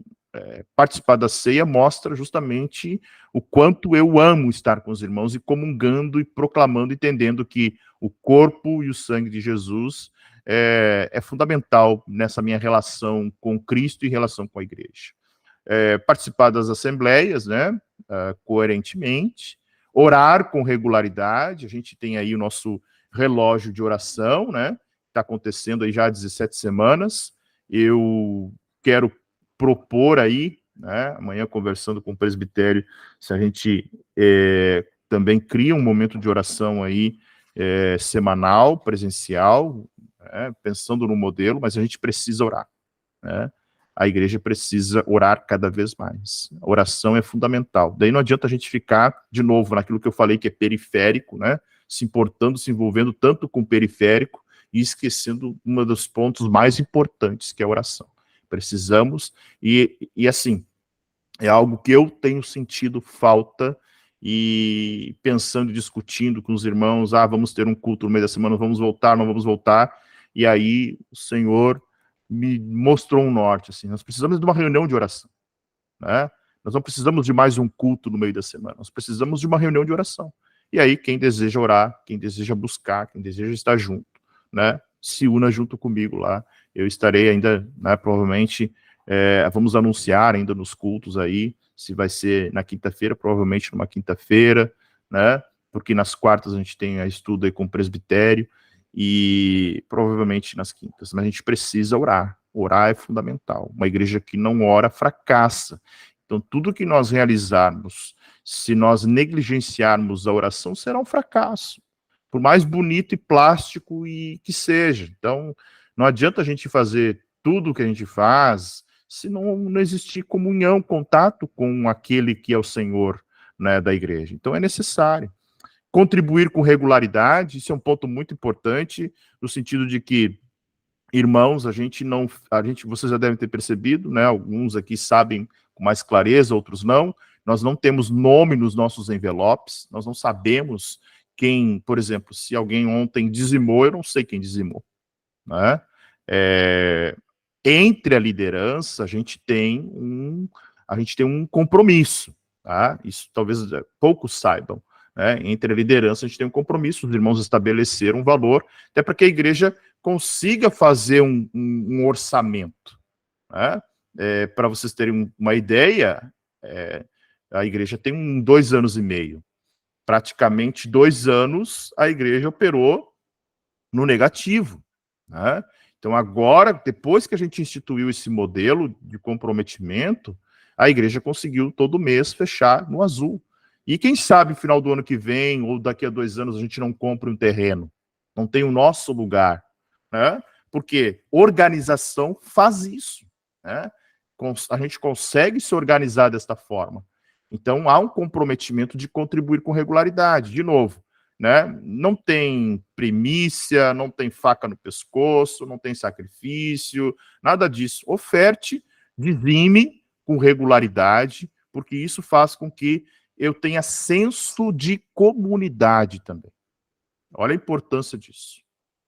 [SPEAKER 1] participar da ceia mostra justamente o quanto eu amo estar com os irmãos e comungando e proclamando, entendendo que o corpo e o sangue de Jesus é fundamental nessa minha relação com Cristo e relação com a igreja. Participar das assembleias, né, coerentemente, orar com regularidade. A gente tem aí o nosso relógio de oração, né, está acontecendo aí já há 17 semanas. Eu quero propor aí, né, amanhã conversando com o presbitério, se a gente também cria um momento de oração aí semanal, presencial, pensando no modelo, mas a gente precisa orar, né? A igreja precisa orar cada vez mais. A oração é fundamental. Daí não adianta a gente ficar, de novo, naquilo que eu falei que é periférico, né? Se importando, se envolvendo tanto com o periférico e esquecendo um dos pontos mais importantes, que é a oração. Precisamos, e assim, é algo que eu tenho sentido falta, e pensando e discutindo com os irmãos, vamos ter um culto no meio da semana, vamos voltar, não vamos voltar, e aí o Senhor me mostrou um norte, assim, nós precisamos de uma reunião de oração, né? Nós não precisamos de mais um culto no meio da semana, nós precisamos de uma reunião de oração. E aí quem deseja orar, quem deseja buscar, quem deseja estar junto, né, se una junto comigo lá. Eu estarei ainda, né, provavelmente, vamos anunciar ainda nos cultos aí, se vai ser na quinta-feira, provavelmente numa quinta-feira, né, porque nas quartas a gente tem a estudo aí com o presbitério, e provavelmente nas quintas. Mas a gente precisa orar. Orar é fundamental. Uma igreja que não ora fracassa. Então, tudo que nós realizarmos, se nós negligenciarmos a oração, será um fracasso. Por mais bonito e plástico que seja. Então, não adianta a gente fazer tudo o que a gente faz se não existir comunhão, contato com aquele que é o Senhor, né, da igreja. Então, é necessário. Contribuir com regularidade, isso é um ponto muito importante, no sentido de que, irmãos, vocês já devem ter percebido, né, alguns aqui sabem com mais clareza, outros não, nós não temos nome nos nossos envelopes, nós não sabemos quem, por exemplo, se alguém ontem dizimou, eu não sei quem dizimou, né? Entre a liderança, a gente tem um compromisso, tá? Isso talvez poucos saibam. Entre a liderança, a gente tem um compromisso, os irmãos estabeleceram um valor, até para que a igreja consiga fazer um orçamento. Né? Para vocês terem uma ideia, a igreja tem 2 anos e meio. Praticamente 2 anos a igreja operou no negativo. Né? Então agora, depois que a gente instituiu esse modelo de comprometimento, a igreja conseguiu todo mês fechar no azul. E quem sabe, no final do ano que vem, ou daqui a 2 anos, a gente não compra um terreno, não tem o nosso lugar, né? Porque organização faz isso, né? A gente consegue se organizar desta forma. Então, há um comprometimento de contribuir com regularidade, de novo, né? Não tem primícia, não tem faca no pescoço, não tem sacrifício, nada disso. Oferte, dizime com regularidade, porque isso faz com que eu tenha senso de comunidade também. Olha a importância disso.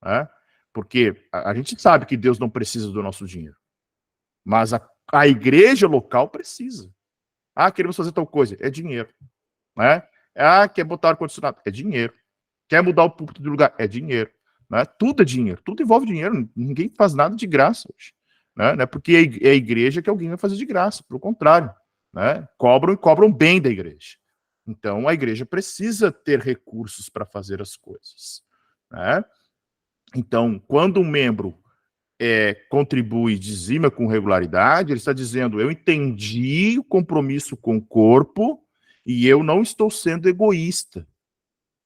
[SPEAKER 1] Né? Porque a gente sabe que Deus não precisa do nosso dinheiro. Mas a igreja local precisa. Queremos fazer tal coisa. É dinheiro. Né? Quer botar ar-condicionado. É dinheiro. Quer mudar o púlpito de lugar. É dinheiro. Né? Tudo é dinheiro. Tudo envolve dinheiro. Ninguém faz nada de graça hoje. Né? Não é porque é a igreja que alguém vai fazer de graça. Pelo contrário. Né? Cobram bem da igreja. Então, a igreja precisa ter recursos para fazer as coisas. Né? Então, quando um membro contribui, dizima com regularidade, ele está dizendo, eu entendi o compromisso com o corpo e eu não estou sendo egoísta.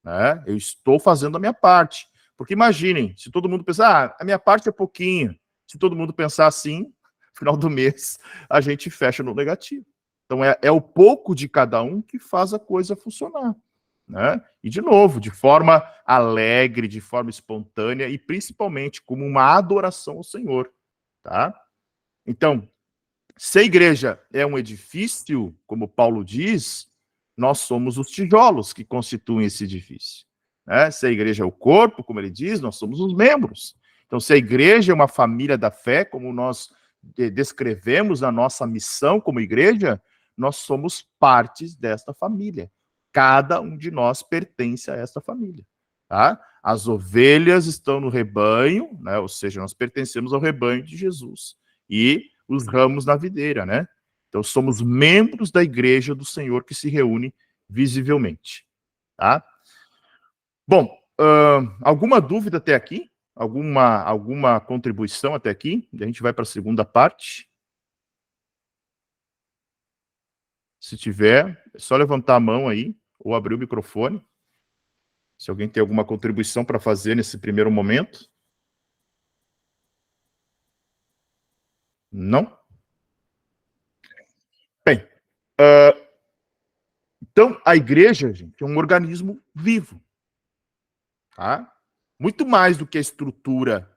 [SPEAKER 1] Né? Eu estou fazendo a minha parte. Porque imaginem, se todo mundo pensar, a minha parte é pouquinho. Se todo mundo pensar assim, no final do mês, a gente fecha no negativo. Então, é o pouco de cada um que faz a coisa funcionar. Né? E, de novo, de forma alegre, de forma espontânea e, principalmente, como uma adoração ao Senhor. Tá? Então, se a igreja é um edifício, como Paulo diz, nós somos os tijolos que constituem esse edifício. Né? Se a igreja é o corpo, como ele diz, nós somos os membros. Então, se a igreja é uma família da fé, como nós descrevemos a nossa missão como igreja, nós somos partes desta família. Cada um de nós pertence a esta família. Tá? As ovelhas estão no rebanho, né? Ou seja, nós pertencemos ao rebanho de Jesus. E os ramos na videira, né? Então, somos membros da igreja do Senhor que se reúne visivelmente, tá? Bom, alguma dúvida até aqui? Alguma contribuição até aqui? A gente vai para a segunda parte. Se tiver, é só levantar a mão aí, ou abrir o microfone. Se alguém tem alguma contribuição para fazer nesse primeiro momento. Não? Bem, então a igreja, gente, é um organismo vivo, tá? Muito mais do que a estrutura,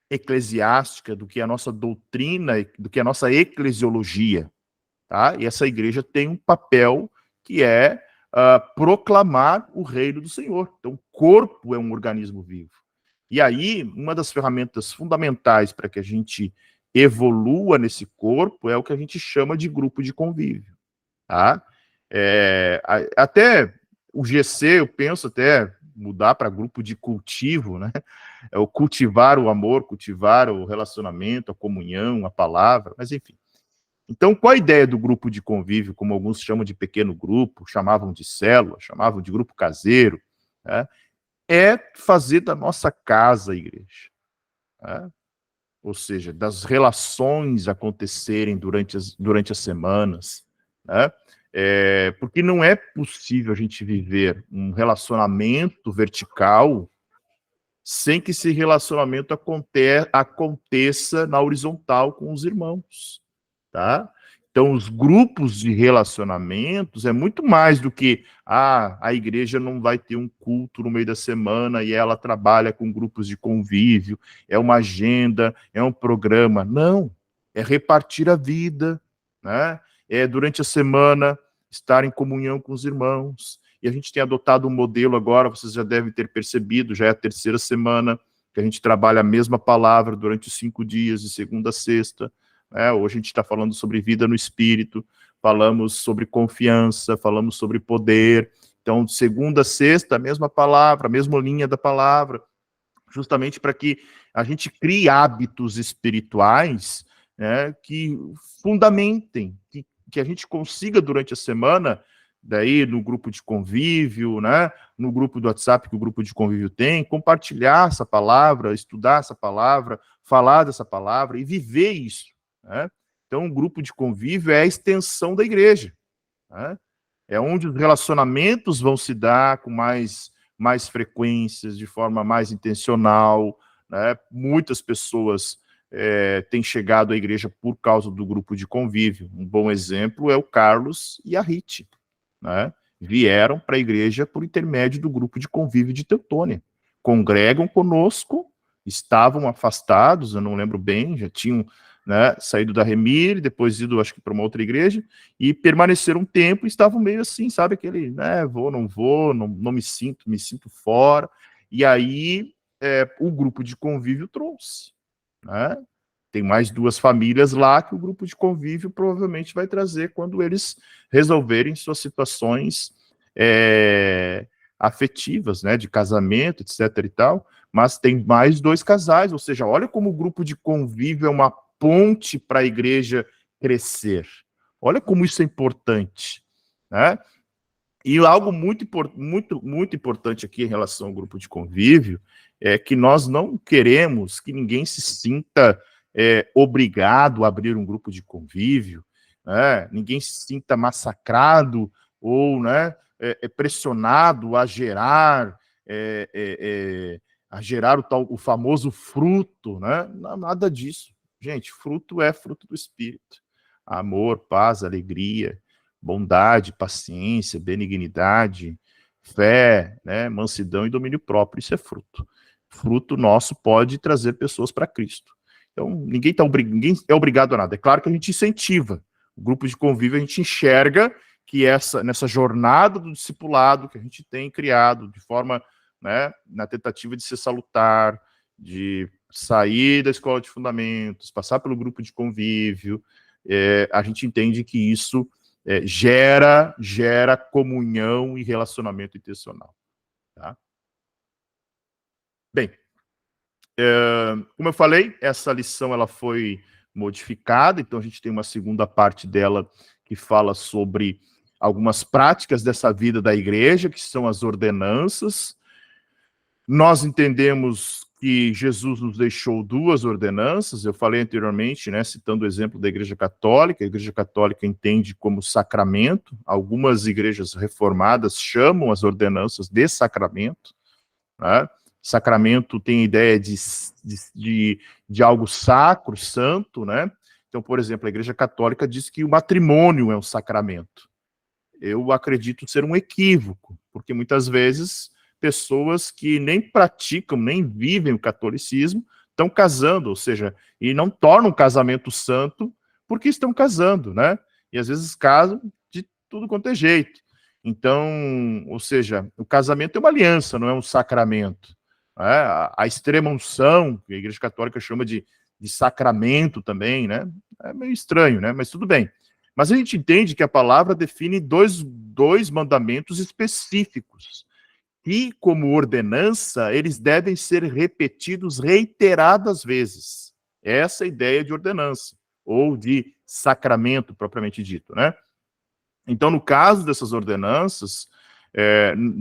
[SPEAKER 1] eclesiástica, do que a nossa doutrina, do que a nossa eclesiologia, tá? E essa igreja tem um papel que é proclamar o reino do Senhor. Então, o corpo é um organismo vivo. E aí, uma das ferramentas fundamentais para que a gente evolua nesse corpo é o que a gente chama de grupo de convívio, tá? Até o GC, eu penso até mudar para grupo de cultivo, né? É o cultivar o amor, cultivar o relacionamento, a comunhão, a palavra, mas enfim. Então, qual a ideia do grupo de convívio, como alguns chamam de pequeno grupo, chamavam de célula, chamavam de grupo caseiro, né? É fazer da nossa casa a igreja, né? Ou seja, das relações acontecerem durante as semanas, né? Porque não é possível a gente viver um relacionamento vertical sem que esse relacionamento aconteça na horizontal com os irmãos, tá? Então, os grupos de relacionamentos é muito mais do que a igreja não vai ter um culto no meio da semana e ela trabalha com grupos de convívio, é uma agenda, é um programa. Não, é repartir a vida, né? É durante a semana estar em comunhão com os irmãos. E a gente tem adotado um modelo agora, vocês já devem ter percebido, já é a terceira semana que a gente trabalha a mesma palavra durante os 5 dias, de segunda a sexta. Hoje a gente está falando sobre vida no espírito, falamos sobre confiança, falamos sobre poder. Então, de segunda a sexta, a mesma palavra, a mesma linha da palavra, justamente para que a gente crie hábitos espirituais, né, que fundamentem, que a gente consiga durante a semana, daí no grupo de convívio, né, no grupo do WhatsApp que o grupo de convívio tem, compartilhar essa palavra, estudar essa palavra, falar dessa palavra e viver isso, né? Então, o grupo de convívio é a extensão da igreja, né? É onde os relacionamentos vão se dar com mais frequências, de forma mais intencional, né? Muitas pessoas têm chegado à igreja por causa do grupo de convívio. Um bom exemplo é o Carlos e a Rite, né? Vieram para a igreja por intermédio do grupo de convívio de Teutônia. Congregam conosco, estavam afastados, eu não lembro bem, já tinham, né, saído da Remir, depois ido, acho que, para uma outra igreja, e permaneceram um tempo e estavam meio assim, sabe, aquele, né, vou, não me sinto fora. E aí o grupo de convívio trouxe, né? Tem mais 2 famílias lá que o grupo de convívio provavelmente vai trazer quando eles resolverem suas situações afetivas, né, de casamento, etc e tal, mas tem mais 2 casais, ou seja, olha como o grupo de convívio é uma ponte para a igreja crescer. Olha como isso é importante, né? E algo muito importante aqui em relação ao grupo de convívio é que nós não queremos que ninguém se sinta obrigado a abrir um grupo de convívio, né? Ninguém se sinta massacrado ou, né, pressionado a gerar o famoso fruto, né? Nada disso. Gente, fruto é fruto do Espírito. Amor, paz, alegria, bondade, paciência, benignidade, fé, né, mansidão e domínio próprio. Isso é fruto. Fruto nosso pode trazer pessoas para Cristo. Então, ninguém é obrigado a nada. É claro que a gente incentiva. O grupo de convívio, a gente enxerga que nessa jornada do discipulado que a gente tem criado de forma, né, na tentativa de ser salutar, de sair da escola de fundamentos, passar pelo grupo de convívio, a gente entende que isso gera comunhão e relacionamento intencional. Tá? Bem, como eu falei, essa lição ela foi modificada, então a gente tem uma segunda parte dela que fala sobre algumas práticas dessa vida da igreja, que são as ordenanças. Nós entendemos que Jesus nos deixou duas ordenanças, eu falei anteriormente, né, citando o exemplo da Igreja Católica. A Igreja Católica entende como sacramento, algumas igrejas reformadas chamam as ordenanças de sacramento, né? Sacramento tem a ideia de algo sacro, santo, né? Então, por exemplo, a Igreja Católica diz que o matrimônio é um sacramento. Eu acredito ser um equívoco, porque muitas vezes pessoas que nem praticam, nem vivem o catolicismo, estão casando, ou seja, e não tornam o casamento santo porque estão casando, né? E às vezes casam de tudo quanto é jeito. Então, ou seja, o casamento é uma aliança, não é um sacramento. Né? A extrema-unção, que a Igreja Católica chama de sacramento também, né? É meio estranho, né? Mas tudo bem. Mas a gente entende que a palavra define dois mandamentos específicos, e, como ordenança, eles devem ser repetidos reiteradas vezes. Essa é a ideia de ordenança, ou de sacramento, propriamente dito, né? Então, no caso dessas ordenanças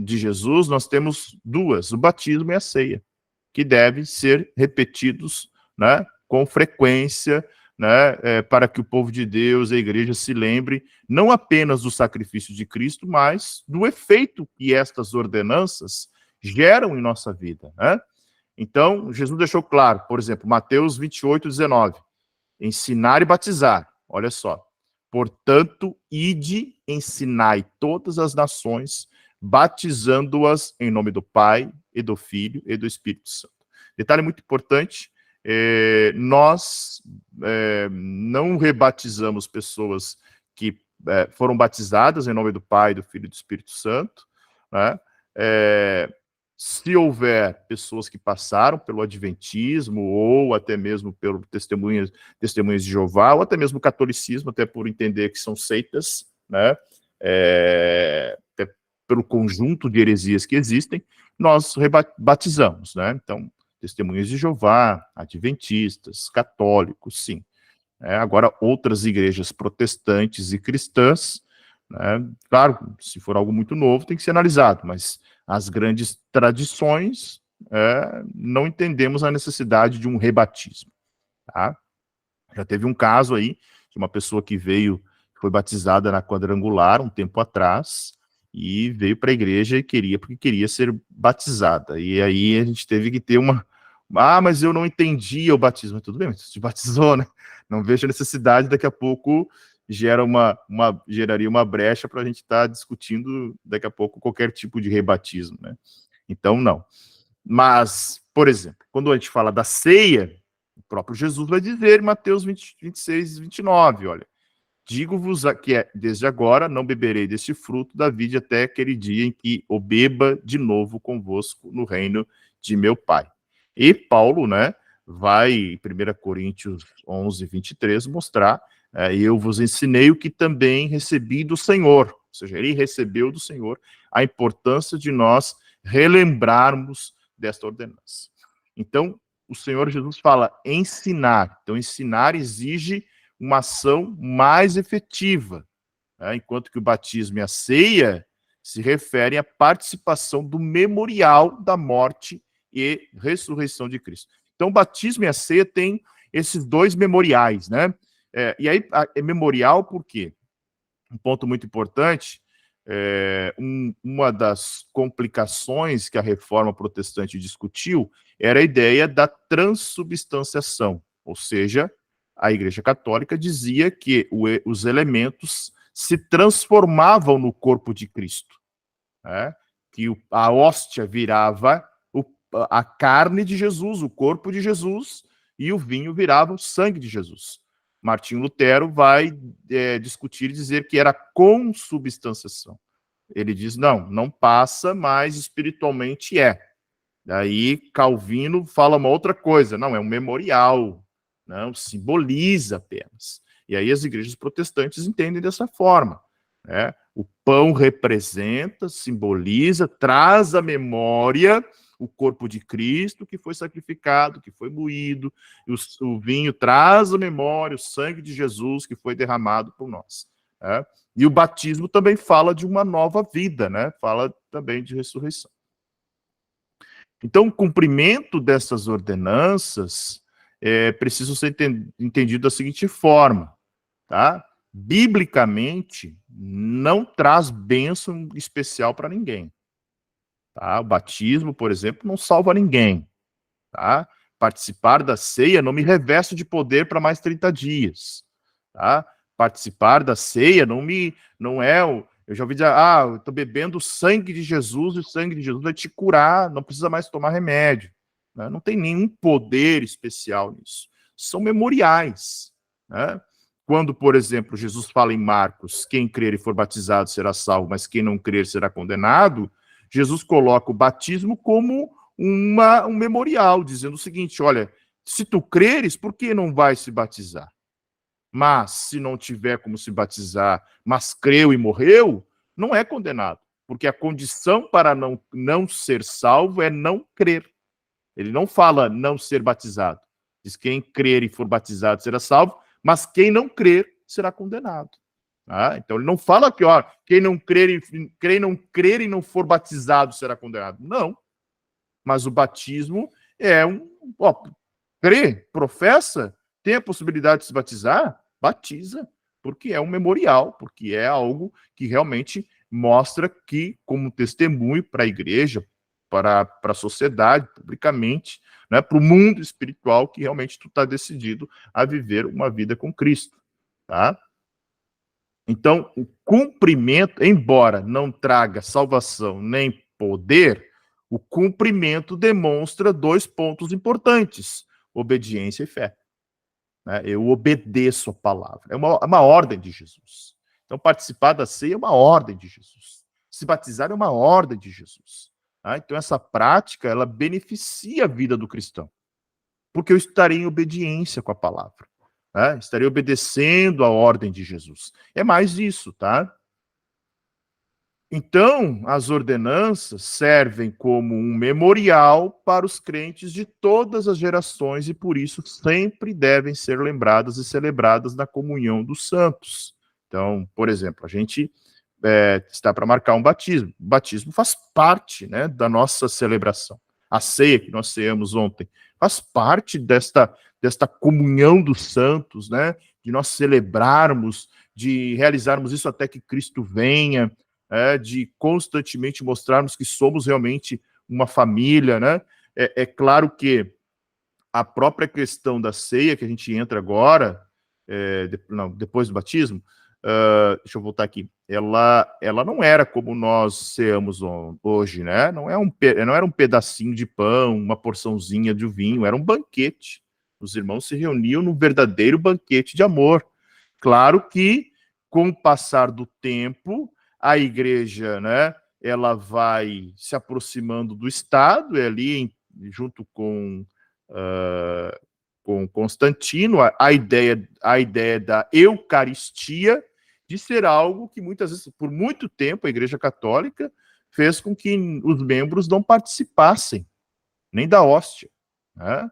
[SPEAKER 1] de Jesus, nós temos duas, o batismo e a ceia, que devem ser repetidos, né, com frequência, né, para que o povo de Deus, a igreja, se lembre não apenas do sacrifício de Cristo, mas do efeito que estas ordenanças geram em nossa vida, né? Então, Jesus deixou claro, por exemplo, Mateus 28:19, ensinar e batizar, olha só. Portanto, ide, ensinai todas as nações, batizando-as em nome do Pai, e do Filho, e do Espírito Santo. Detalhe muito importante, nós não rebatizamos pessoas que foram batizadas em nome do Pai, do Filho e do Espírito Santo, né? Se houver pessoas que passaram pelo adventismo, ou até mesmo pelo testemunhas de Jeová, ou até mesmo o catolicismo, até por entender que são seitas, né? Até pelo conjunto de heresias que existem, nós rebatizamos, né? Então, testemunhas de Jeová, adventistas, católicos, sim. Agora, outras igrejas protestantes e cristãs, né? Claro, se for algo muito novo, tem que ser analisado, mas as grandes tradições, não entendemos a necessidade de um rebatismo, tá? Já teve um caso aí de uma pessoa que foi batizada na Quadrangular um tempo atrás, e veio para a igreja porque queria ser batizada. E aí a gente teve que ter mas eu não entendia o batismo. Tudo bem, mas você se batizou, né? Não vejo a necessidade, daqui a pouco geraria uma brecha para a gente estar discutindo daqui a pouco qualquer tipo de rebatismo, né? Então, não. Mas, por exemplo, quando a gente fala da ceia, o próprio Jesus vai dizer em Mateus 26:29, olha, digo-vos que desde agora não beberei deste fruto da vide até aquele dia em que o beba de novo convosco no reino de meu Pai. E Paulo, né, vai em 1 Coríntios 11:23 mostrar, eu vos ensinei o que também recebi do Senhor, ou seja, ele recebeu do Senhor a importância de nós relembrarmos desta ordenança. Então, o Senhor Jesus fala ensinar. Então, ensinar exige uma ação mais efetiva, né? Enquanto que o batismo e a ceia se referem à participação do memorial da morte e ressurreição de Cristo. Então, o batismo e a ceia têm esses dois memoriais, né? E aí, é memorial por quê? Um ponto muito importante, uma das complicações que a reforma protestante discutiu era a ideia da transubstanciação, ou seja, a Igreja Católica dizia que os elementos se transformavam no corpo de Cristo, né? Que a hóstia virava a carne de Jesus, o corpo de Jesus, e o vinho virava o sangue de Jesus. Martinho Lutero vai discutir e dizer que era consubstanciação. Ele diz, não passa, mas espiritualmente é. Daí Calvino fala uma outra coisa, não, é um memorial, não, simboliza apenas. E aí as igrejas protestantes entendem dessa forma. né? O pão representa, simboliza, traz à memória o corpo de Cristo que foi sacrificado, que foi moído, e o vinho traz à memória o sangue de Jesus que foi derramado por nós. Né? E o batismo também fala de uma nova vida, né? Fala também de ressurreição. Então, o cumprimento dessas ordenanças precisa ser entendido da seguinte forma, tá? Biblicamente, não traz bênção especial para ninguém. Tá? O batismo, por exemplo, não salva ninguém. Tá? Participar da ceia não me reveste de poder para mais 30 dias. Tá? Participar da ceia não é o. Eu já ouvi dizer, eu estou bebendo o sangue de Jesus e o sangue de Jesus vai te curar, não precisa mais tomar remédio. Né? Não tem nenhum poder especial nisso. São memoriais. Né? Quando, por exemplo, Jesus fala em Marcos, quem crer e for batizado será salvo, mas quem não crer será condenado, Jesus coloca o batismo como um memorial, dizendo o seguinte, olha, se tu creres, por que não vai se batizar? Mas, se não tiver como se batizar, mas creu e morreu, não é condenado, porque a condição para não ser salvo é não crer. Ele não fala não ser batizado. Diz quem crer e for batizado será salvo, mas quem não crer será condenado. Tá? Então ele não fala que quem não crer e não for batizado será condenado. Não. Mas o batismo é crê, professa, tem a possibilidade de se batizar, batiza, porque é um memorial, porque é algo que realmente mostra que, como testemunho para a igreja, para a sociedade, publicamente, né, para o mundo espiritual, que realmente tu está decidido a viver uma vida com Cristo. Tá? Então, o cumprimento, embora não traga salvação nem poder, o cumprimento demonstra 2 pontos importantes: obediência e fé. Né? Eu obedeço a palavra. É uma ordem de Jesus. Então, participar da ceia é uma ordem de Jesus. Se batizar é uma ordem de Jesus. Tá? Então, essa prática, ela beneficia a vida do cristão. Porque eu estarei em obediência com a palavra. Né? Estarei obedecendo a ordem de Jesus. É mais isso, tá? Então, as ordenanças servem como um memorial para os crentes de todas as gerações e, por isso, sempre devem ser lembradas e celebradas na comunhão dos santos. Então, por exemplo, a gente está para marcar um batismo. O batismo faz parte, né, da nossa celebração. A ceia que nós ceamos ontem faz parte desta comunhão dos santos, né, de nós celebrarmos, de realizarmos isso até que Cristo venha, de constantemente mostrarmos que somos realmente uma família, né? É claro que a própria questão da ceia, que a gente entra agora, depois do batismo, deixa eu voltar aqui, ela não era como nós ceamos hoje, né? Não era um pedacinho de pão, uma porçãozinha de vinho, era um banquete. Os irmãos se reuniam num verdadeiro banquete de amor. Claro que, com o passar do tempo, a igreja, né, ela vai se aproximando do Estado, ali junto com Constantino, a ideia da Eucaristia, de ser algo que muitas vezes, por muito tempo, a Igreja Católica fez com que os membros não participassem nem da hóstia. Né?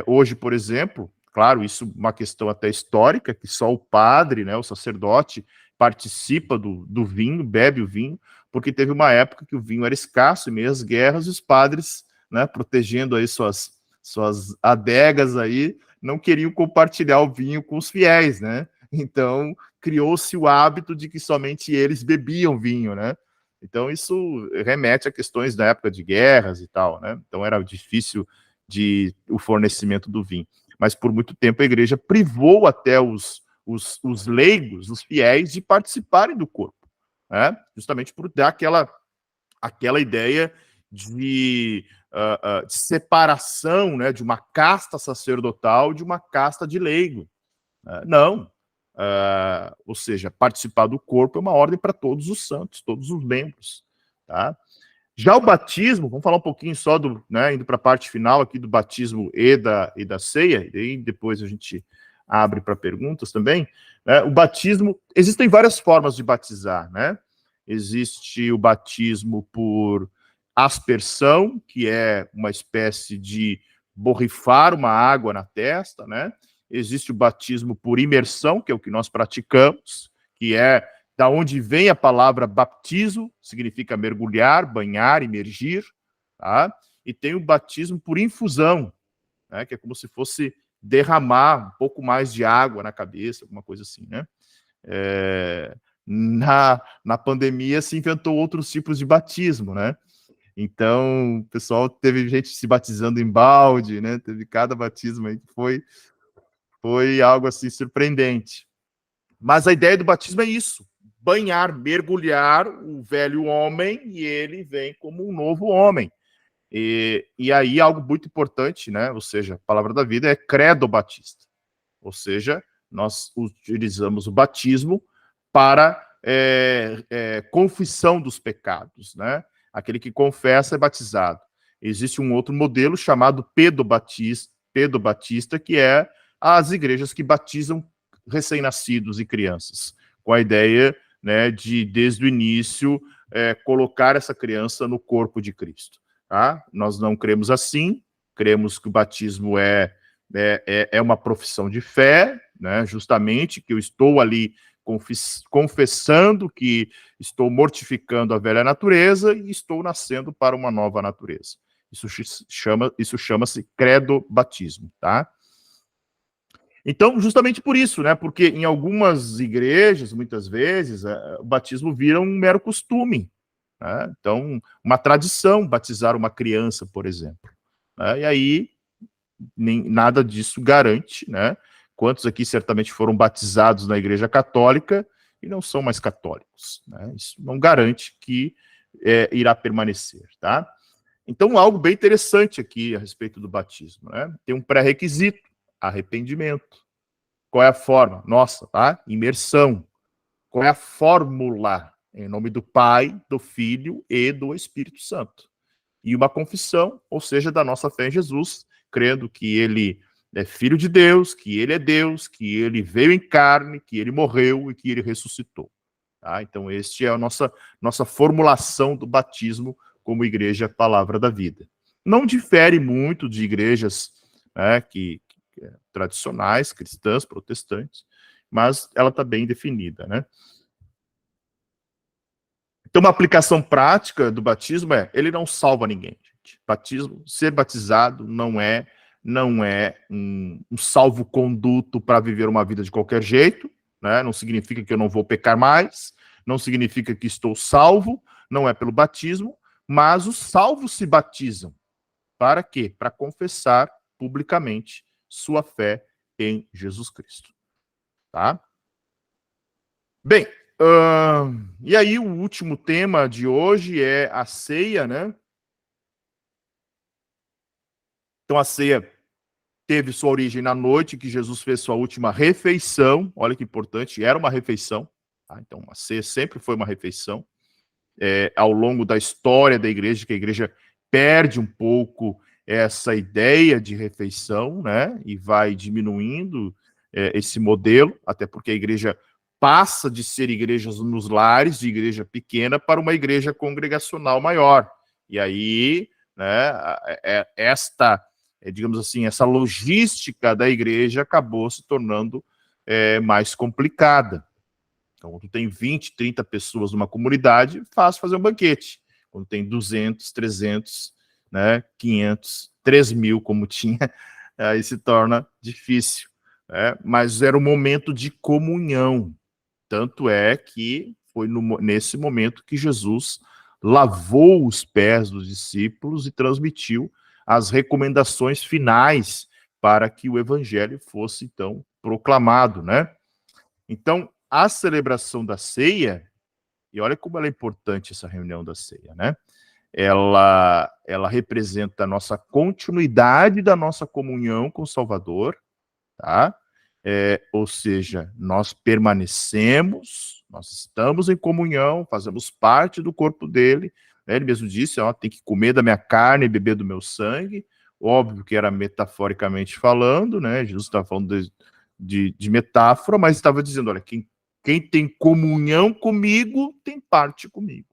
[SPEAKER 1] Hoje, por exemplo, claro, isso é uma questão até histórica, que só o padre, né, o sacerdote, participa do vinho, bebe o vinho, porque teve uma época que o vinho era escasso, em meio às guerras, e os padres, né, protegendo aí suas adegas aí, não queriam compartilhar o vinho com os fiéis, né? Então, criou-se o hábito de que somente eles bebiam vinho, né? Então, isso remete a questões da época de guerras e tal, né? Então, era difícil o fornecimento do vinho. Mas, por muito tempo, a igreja privou até os leigos, os fiéis, de participarem do corpo, né? Justamente por dar aquela ideia de separação, né, de uma casta sacerdotal de uma casta de leigo. Não. Ou seja, participar do corpo é uma ordem para todos os santos, todos os membros. Tá? Já o batismo, vamos falar um pouquinho só indo para a parte final aqui do batismo e da ceia, e aí depois a gente abre para perguntas também, né? O batismo, existem várias formas de batizar, né? Existe o batismo por aspersão, que é uma espécie de borrifar uma água na testa, né? Existe o batismo por imersão, que é o que nós praticamos, que é da onde vem a palavra baptizo, significa mergulhar, banhar, imergir, tá? E tem o batismo por infusão, né? Que é como se fosse derramar um pouco mais de água na cabeça, alguma coisa assim, né? Na pandemia se inventou outros tipos de batismo, né? Então, o pessoal teve gente se batizando em balde, né? Teve cada batismo aí que foi algo assim surpreendente. Mas a ideia do batismo é isso: banhar, mergulhar o velho homem e ele vem como um novo homem. E aí algo muito importante, né? Ou seja, a palavra da vida é credo batista. Ou seja, nós utilizamos o batismo para confissão dos pecados, né? Aquele que confessa é batizado. Existe um outro modelo chamado pedobatista, que é as igrejas que batizam recém-nascidos e crianças, com a ideia, né, de, desde o início, colocar essa criança no corpo de Cristo. Tá? Nós não cremos assim, cremos que o batismo é uma profissão de fé, né, justamente, que eu estou ali confessando que estou mortificando a velha natureza e estou nascendo para uma nova natureza. Isso chama-se credo batismo, tá? Então, justamente por isso, né? Porque em algumas igrejas, muitas vezes, o batismo vira um mero costume, né? Então, uma tradição batizar uma criança, por exemplo, né? E aí nada disso garante, né? Quantos aqui certamente foram batizados na Igreja Católica e não são mais católicos, né? Isso não garante que irá permanecer, tá? Então, algo bem interessante aqui a respeito do batismo, né? Tem um pré-requisito: arrependimento. Qual é a forma? Nossa, tá? Imersão. Qual é a fórmula? Em nome do Pai, do Filho e do Espírito Santo. E uma confissão, ou seja, da nossa fé em Jesus, crendo que ele é Filho de Deus, que Deus, que ele veio em carne, que ele morreu e que ele ressuscitou. Tá? Então, este é a nossa formulação do batismo como igreja Palavra da Vida. Não difere muito de igrejas, né, tradicionais, cristãs, protestantes, mas ela está bem definida, né? Então, uma aplicação prática do batismo ele não salva ninguém, gente. Batismo, ser batizado não é um salvo-conduto para viver uma vida de qualquer jeito, né? Não significa que eu não vou pecar mais, não significa que estou salvo, não é pelo batismo, mas os salvos se batizam. Para quê? Para confessar publicamente sua fé em Jesus Cristo. Tá? Bem, e aí o último tema de hoje é a ceia, né? Então a ceia teve sua origem na noite que Jesus fez sua última refeição. Olha que importante, era uma refeição. Tá? Então a ceia sempre foi uma refeição. Ao longo da história da igreja, que a igreja perde um pouco essa ideia de refeição, né? E vai diminuindo esse modelo, até porque a igreja passa de ser igrejas nos lares, de igreja pequena, para uma igreja congregacional maior. E aí, né, digamos assim, essa logística da igreja acabou se tornando mais complicada. Então, quando tem 20, 30 pessoas numa comunidade, fácil fazer um banquete. Quando tem 200, 300, né, 500, 3.000, como tinha, aí se torna difícil. Né? Mas era um momento de comunhão. Tanto é que foi nesse momento que Jesus lavou os pés dos discípulos e transmitiu as recomendações finais para que o evangelho fosse, então, proclamado, né? Então, a celebração da ceia, e olha como ela é importante, essa reunião da ceia, né? Ela representa a nossa continuidade da nossa comunhão com o Salvador, tá? Ou seja, nós permanecemos, nós estamos em comunhão, fazemos parte do corpo dele, né? Ele mesmo disse, ó, tem que comer da minha carne e beber do meu sangue, óbvio que era metaforicamente falando, né? Jesus estava falando de metáfora, mas estava dizendo, olha, quem tem comunhão comigo, tem parte comigo.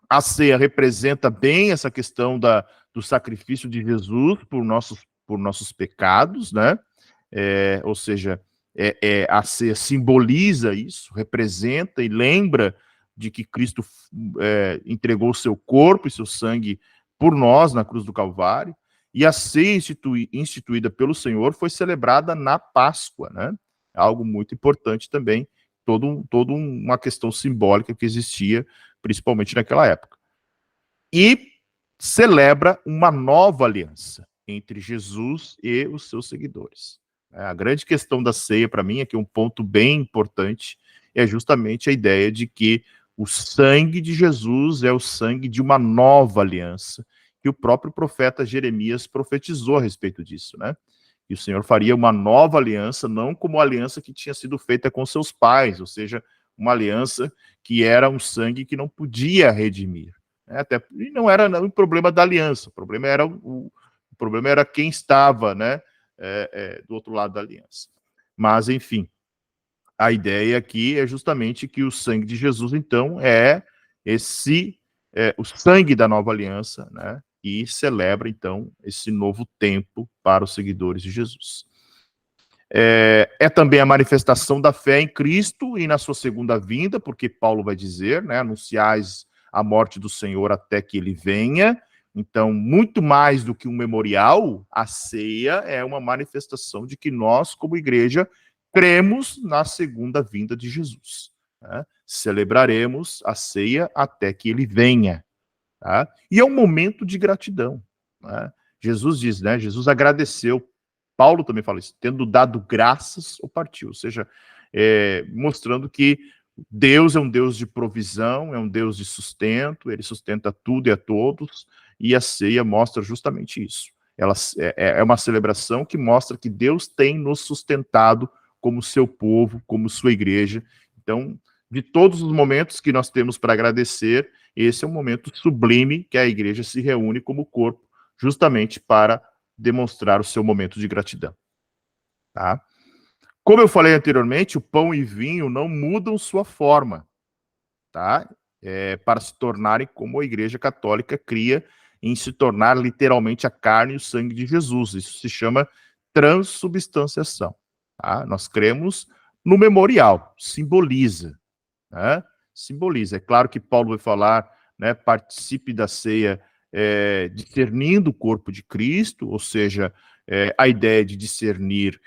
[SPEAKER 1] A ceia representa bem essa questão do sacrifício de Jesus por nossos pecados, né? Ou seja, a ceia simboliza isso, representa e lembra de que Cristo entregou o seu corpo e seu sangue por nós na cruz do Calvário, e a ceia instituída pelo Senhor foi celebrada na Páscoa, né? Algo muito importante também, toda uma questão simbólica que existia, principalmente naquela época. E celebra uma nova aliança entre Jesus e os seus seguidores. A grande questão da ceia, para mim, é que um ponto bem importante é justamente a ideia de que o sangue de Jesus é o sangue de uma nova aliança, que o próprio profeta Jeremias profetizou a respeito disso, né? E o Senhor faria uma nova aliança, não como a aliança que tinha sido feita com seus pais, ou seja, uma aliança que era um sangue que não podia redimir. E não era o problema da aliança, o problema era quem estava, né, do outro lado da aliança. Mas, enfim, a ideia aqui é justamente que o sangue de Jesus, então, o sangue da nova aliança, né, e celebra, então, esse novo tempo para os seguidores de Jesus. É também a manifestação da fé em Cristo e na sua segunda vinda, porque Paulo vai dizer, né, anunciais a morte do Senhor até que ele venha. Então, muito mais do que um memorial, a ceia é uma manifestação de que nós, como igreja, cremos na segunda vinda de Jesus. Né? Celebraremos a ceia até que ele venha. Tá? E é um momento de gratidão. Né? Jesus diz, né? Jesus agradeceu. Paulo também fala isso, tendo dado graças, ou partiu. Ou seja, mostrando que Deus é um Deus de provisão, é um Deus de sustento, ele sustenta tudo e a todos, e a ceia mostra justamente isso. Ela é uma celebração que mostra que Deus tem nos sustentado como seu povo, como sua igreja. Então, de todos os momentos que nós temos para agradecer, esse é um momento sublime que a igreja se reúne como corpo, justamente para demonstrar o seu momento de gratidão. Tá? Como eu falei anteriormente, o pão e vinho não mudam sua forma, tá? Para se tornarem como a Igreja Católica cria em se tornar literalmente a carne e o sangue de Jesus. Isso se chama transubstanciação. Tá? Nós cremos no memorial, simboliza. Né? Simboliza. É claro que Paulo vai falar, né, participe da ceia discernindo o corpo de Cristo, ou seja, a ideia de discernir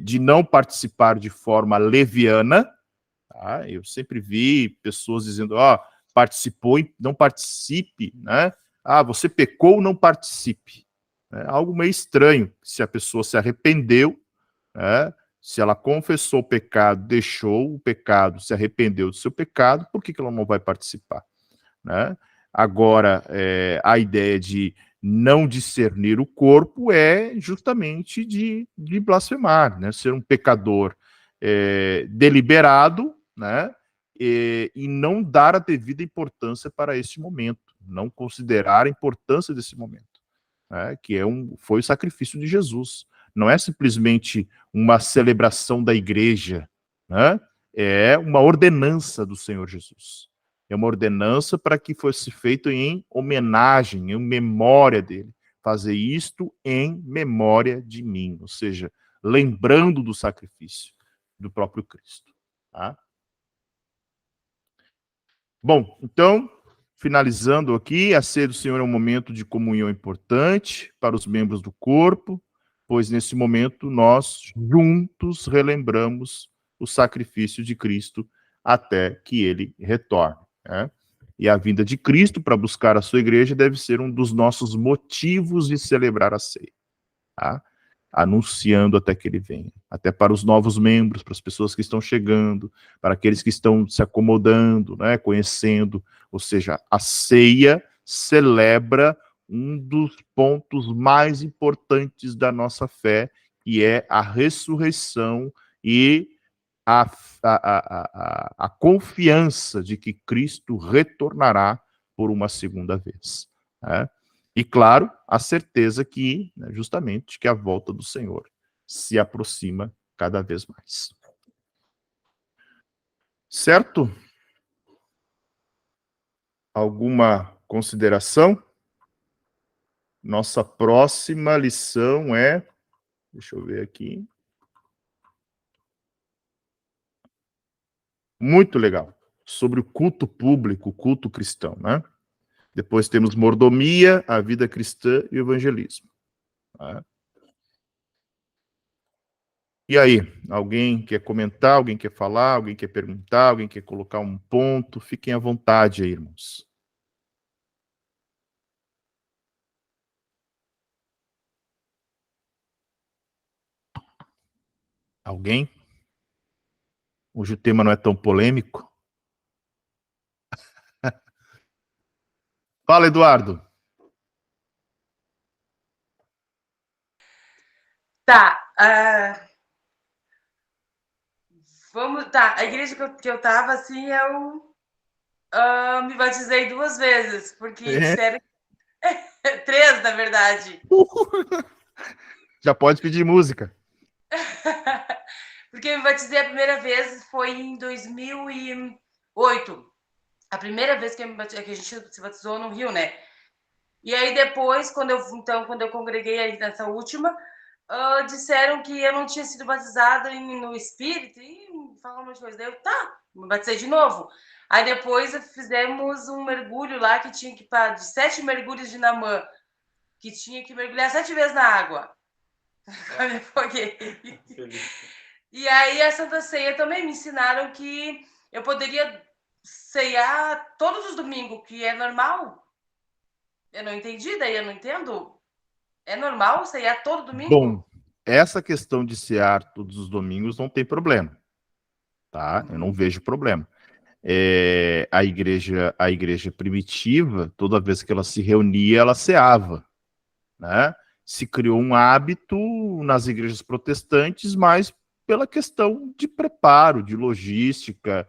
[SPEAKER 1] de não participar de forma leviana. Tá? Eu sempre vi pessoas dizendo, participou, não participe, né? Você pecou, não participe. É algo meio estranho, se a pessoa se arrependeu, né? Se ela confessou o pecado, deixou o pecado, se arrependeu do seu pecado, por que ela não vai participar? Né? Agora, a ideia de não discernir o corpo é justamente de blasfemar, né? Ser um pecador deliberado, né? E não dar a devida importância para este momento, não considerar a importância desse momento, né? Que foi o sacrifício de Jesus. Não é simplesmente uma celebração da igreja, né? É uma ordenança do Senhor Jesus. É uma ordenança para que fosse feito em homenagem, em memória dele. Fazer isto em memória de mim, ou seja, lembrando do sacrifício do próprio Cristo. Tá? Bom, então, finalizando aqui, a ceia do Senhor é um momento de comunhão importante para os membros do corpo, pois nesse momento nós juntos relembramos o sacrifício de Cristo até que ele retorne. Né? E a vinda de Cristo para buscar a sua igreja deve ser um dos nossos motivos de celebrar a ceia. Tá? Anunciando até que ele venha. Até para os novos membros, para as pessoas que estão chegando, para aqueles que estão se acomodando, né, conhecendo. Ou seja, a ceia celebra um dos pontos mais importantes da nossa fé, que é a ressurreição e a confiança de que Cristo retornará por uma segunda vez. Né? E, claro, a certeza que, justamente, que a volta do Senhor se aproxima cada vez mais. Certo? Alguma consideração? Nossa próxima lição é... Deixa eu ver aqui. Muito legal. Sobre o culto público, o culto cristão, né? Depois temos mordomia, a vida cristã e o evangelismo. Tá? E aí, alguém quer comentar, alguém quer falar, alguém quer perguntar, alguém quer colocar um ponto? Fiquem à vontade aí, irmãos. Alguém? Hoje o tema não é tão polêmico. Fala, Eduardo.
[SPEAKER 2] Tá. A igreja que eu tava, assim, eu me batizei 2 vezes, porque disseram... 3, na verdade.
[SPEAKER 1] Já pode pedir música.
[SPEAKER 2] Porque eu me batizei a primeira vez foi em 2008. A primeira vez que a gente se batizou no Rio, né? E aí depois, quando eu congreguei aí nessa última, disseram que eu não tinha sido batizada no Espírito e falaram um monte de coisa. Daí eu, me batizei de novo. Aí depois fizemos um mergulho lá que tinha que de 7 mergulhos de Namã, que tinha que mergulhar 7 vezes na água. Eu me afoguei. E aí a Santa Ceia também me ensinaram que eu poderia ceiar todos os domingos, que é normal. Eu não entendi, daí eu não entendo. É normal ceiar todo domingo?
[SPEAKER 1] Bom, essa questão de cear todos os domingos não tem problema, tá? Eu não vejo problema. A igreja primitiva, toda vez que ela se reunia, ela ceava, né? Se criou um hábito nas igrejas protestantes, mas pela questão de preparo, de logística,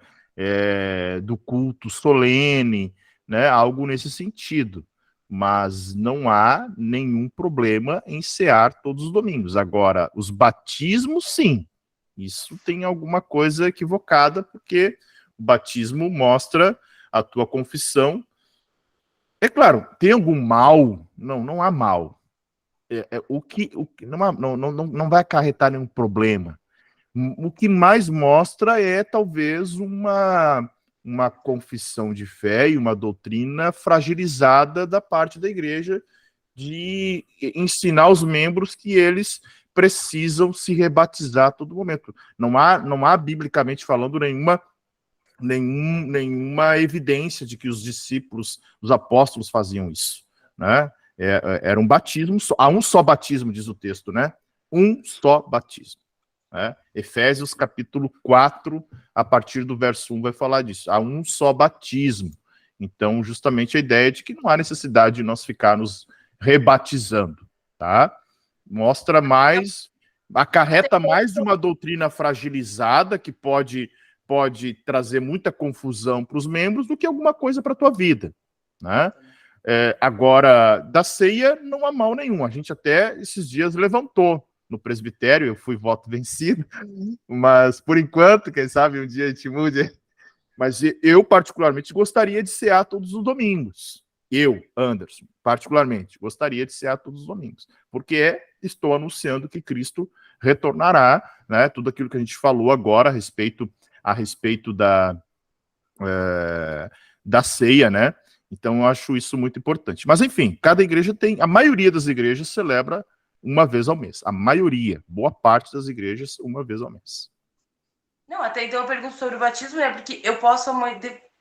[SPEAKER 1] do culto solene, né? Algo nesse sentido. Mas não há nenhum problema em cear todos os domingos. Agora, os batismos, sim. Isso tem alguma coisa equivocada, porque o batismo mostra a tua confissão. É claro, tem algum mal? Não, não há mal. O que não vai acarretar nenhum problema. O que mais mostra é talvez uma confissão de fé e uma doutrina fragilizada da parte da igreja de ensinar os membros que eles precisam se rebatizar a todo momento. Não há biblicamente falando, nenhuma evidência de que os discípulos, os apóstolos faziam isso, né? Era um batismo, há um só batismo, diz o texto, né? Um só batismo. Né? Efésios capítulo 4, a partir do verso 1, vai falar disso. Há um só batismo. Então, justamente a ideia de que não há necessidade de nós ficarmos rebatizando, tá? Mostra mais, acarreta mais de uma doutrina fragilizada que pode trazer muita confusão para os membros do que alguma coisa para a tua vida, né? Agora, da ceia não há mal nenhum. A gente até esses dias levantou no presbitério, eu fui voto vencido, mas por enquanto, quem sabe um dia a gente mude. Mas eu particularmente gostaria de cear todos os domingos. Eu, Anderson, particularmente, gostaria de cear todos os domingos, porque estou anunciando que Cristo retornará, né? Tudo aquilo que a gente falou agora a respeito da ceia, né? Então, eu acho isso muito importante. Mas, enfim, cada igreja a maioria das igrejas celebra uma vez ao mês. A maioria, boa parte das igrejas, uma vez ao mês.
[SPEAKER 2] Não, até então eu pergunto sobre o batismo, né? Porque eu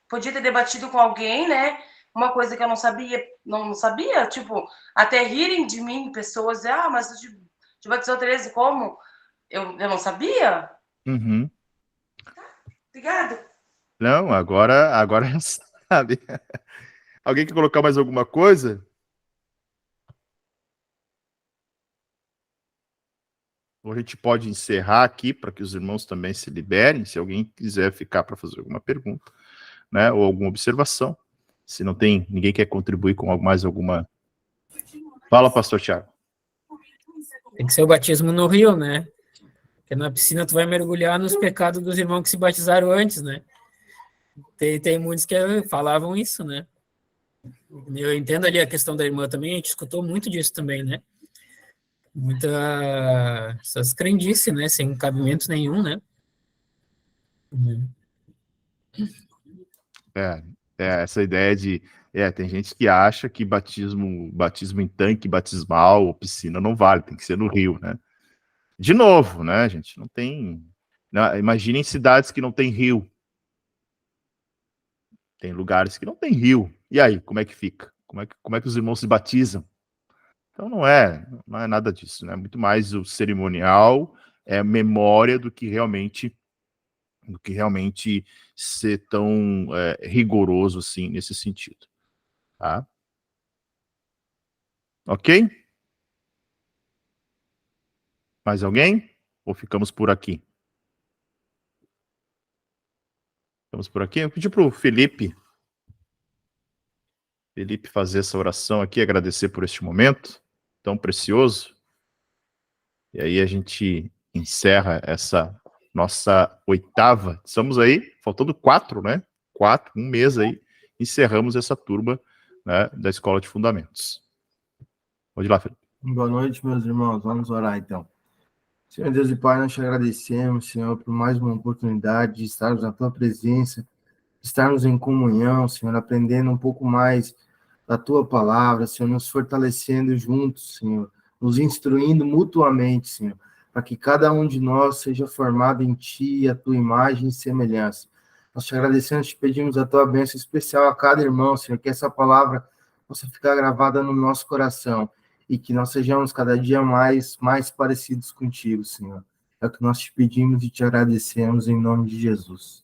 [SPEAKER 2] podia ter debatido com alguém, né? Uma coisa que eu não sabia, tipo, até rirem de mim, pessoas, mas você te batizou 13, como? Eu não sabia?
[SPEAKER 1] Uhum.
[SPEAKER 2] Obrigado.
[SPEAKER 1] Não, agora já sabe. Alguém quer colocar mais alguma coisa? Ou a gente pode encerrar aqui para que os irmãos também se liberem, se alguém quiser ficar para fazer alguma pergunta, né, ou alguma observação. Se não tem, ninguém quer contribuir com mais alguma... Fala, pastor Thiago.
[SPEAKER 3] Tem que ser o batismo no rio, né? Porque na piscina tu vai mergulhar nos pecados dos irmãos que se batizaram antes, né? Tem muitos que falavam isso, né? Eu entendo ali a questão da irmã também, a gente escutou muito disso também, né? Essas crendices, né? Sem cabimento nenhum, né?
[SPEAKER 1] Essa ideia de... tem gente que acha que batismo em tanque batismal ou piscina não vale, tem que ser no rio, né? De novo, né, gente? Não tem... Imaginem cidades que não tem rio. Tem lugares que não tem rio. E aí, como é que fica? Como é que os irmãos se batizam? Então não é nada disso, né? Muito mais o cerimonial, memória do que realmente ser tão rigoroso assim nesse sentido, tá? Ok? Mais alguém? Ou ficamos por aqui? Ficamos por aqui. Eu pedi para o Felipe fazer essa oração aqui, agradecer por este momento tão precioso. E aí a gente encerra essa nossa 8ª. Estamos aí, faltando 4, né? 4, um mês aí, encerramos essa turma, né, da Escola de Fundamentos. Pode ir lá, Felipe.
[SPEAKER 4] Boa noite, meus irmãos. Vamos orar, então. Senhor Deus e Pai, nós te agradecemos, Senhor, por mais uma oportunidade de estarmos na Tua presença, estarmos em comunhão, Senhor, aprendendo um pouco mais da Tua palavra, Senhor, nos fortalecendo juntos, Senhor, nos instruindo mutuamente, Senhor, para que cada um de nós seja formado em Ti, a Tua imagem e semelhança. Nós te agradecemos, te pedimos a Tua bênção especial a cada irmão, Senhor, que essa palavra possa ficar gravada no nosso coração, e que nós sejamos cada dia mais parecidos contigo, Senhor. É o que nós te pedimos e te agradecemos em nome de Jesus.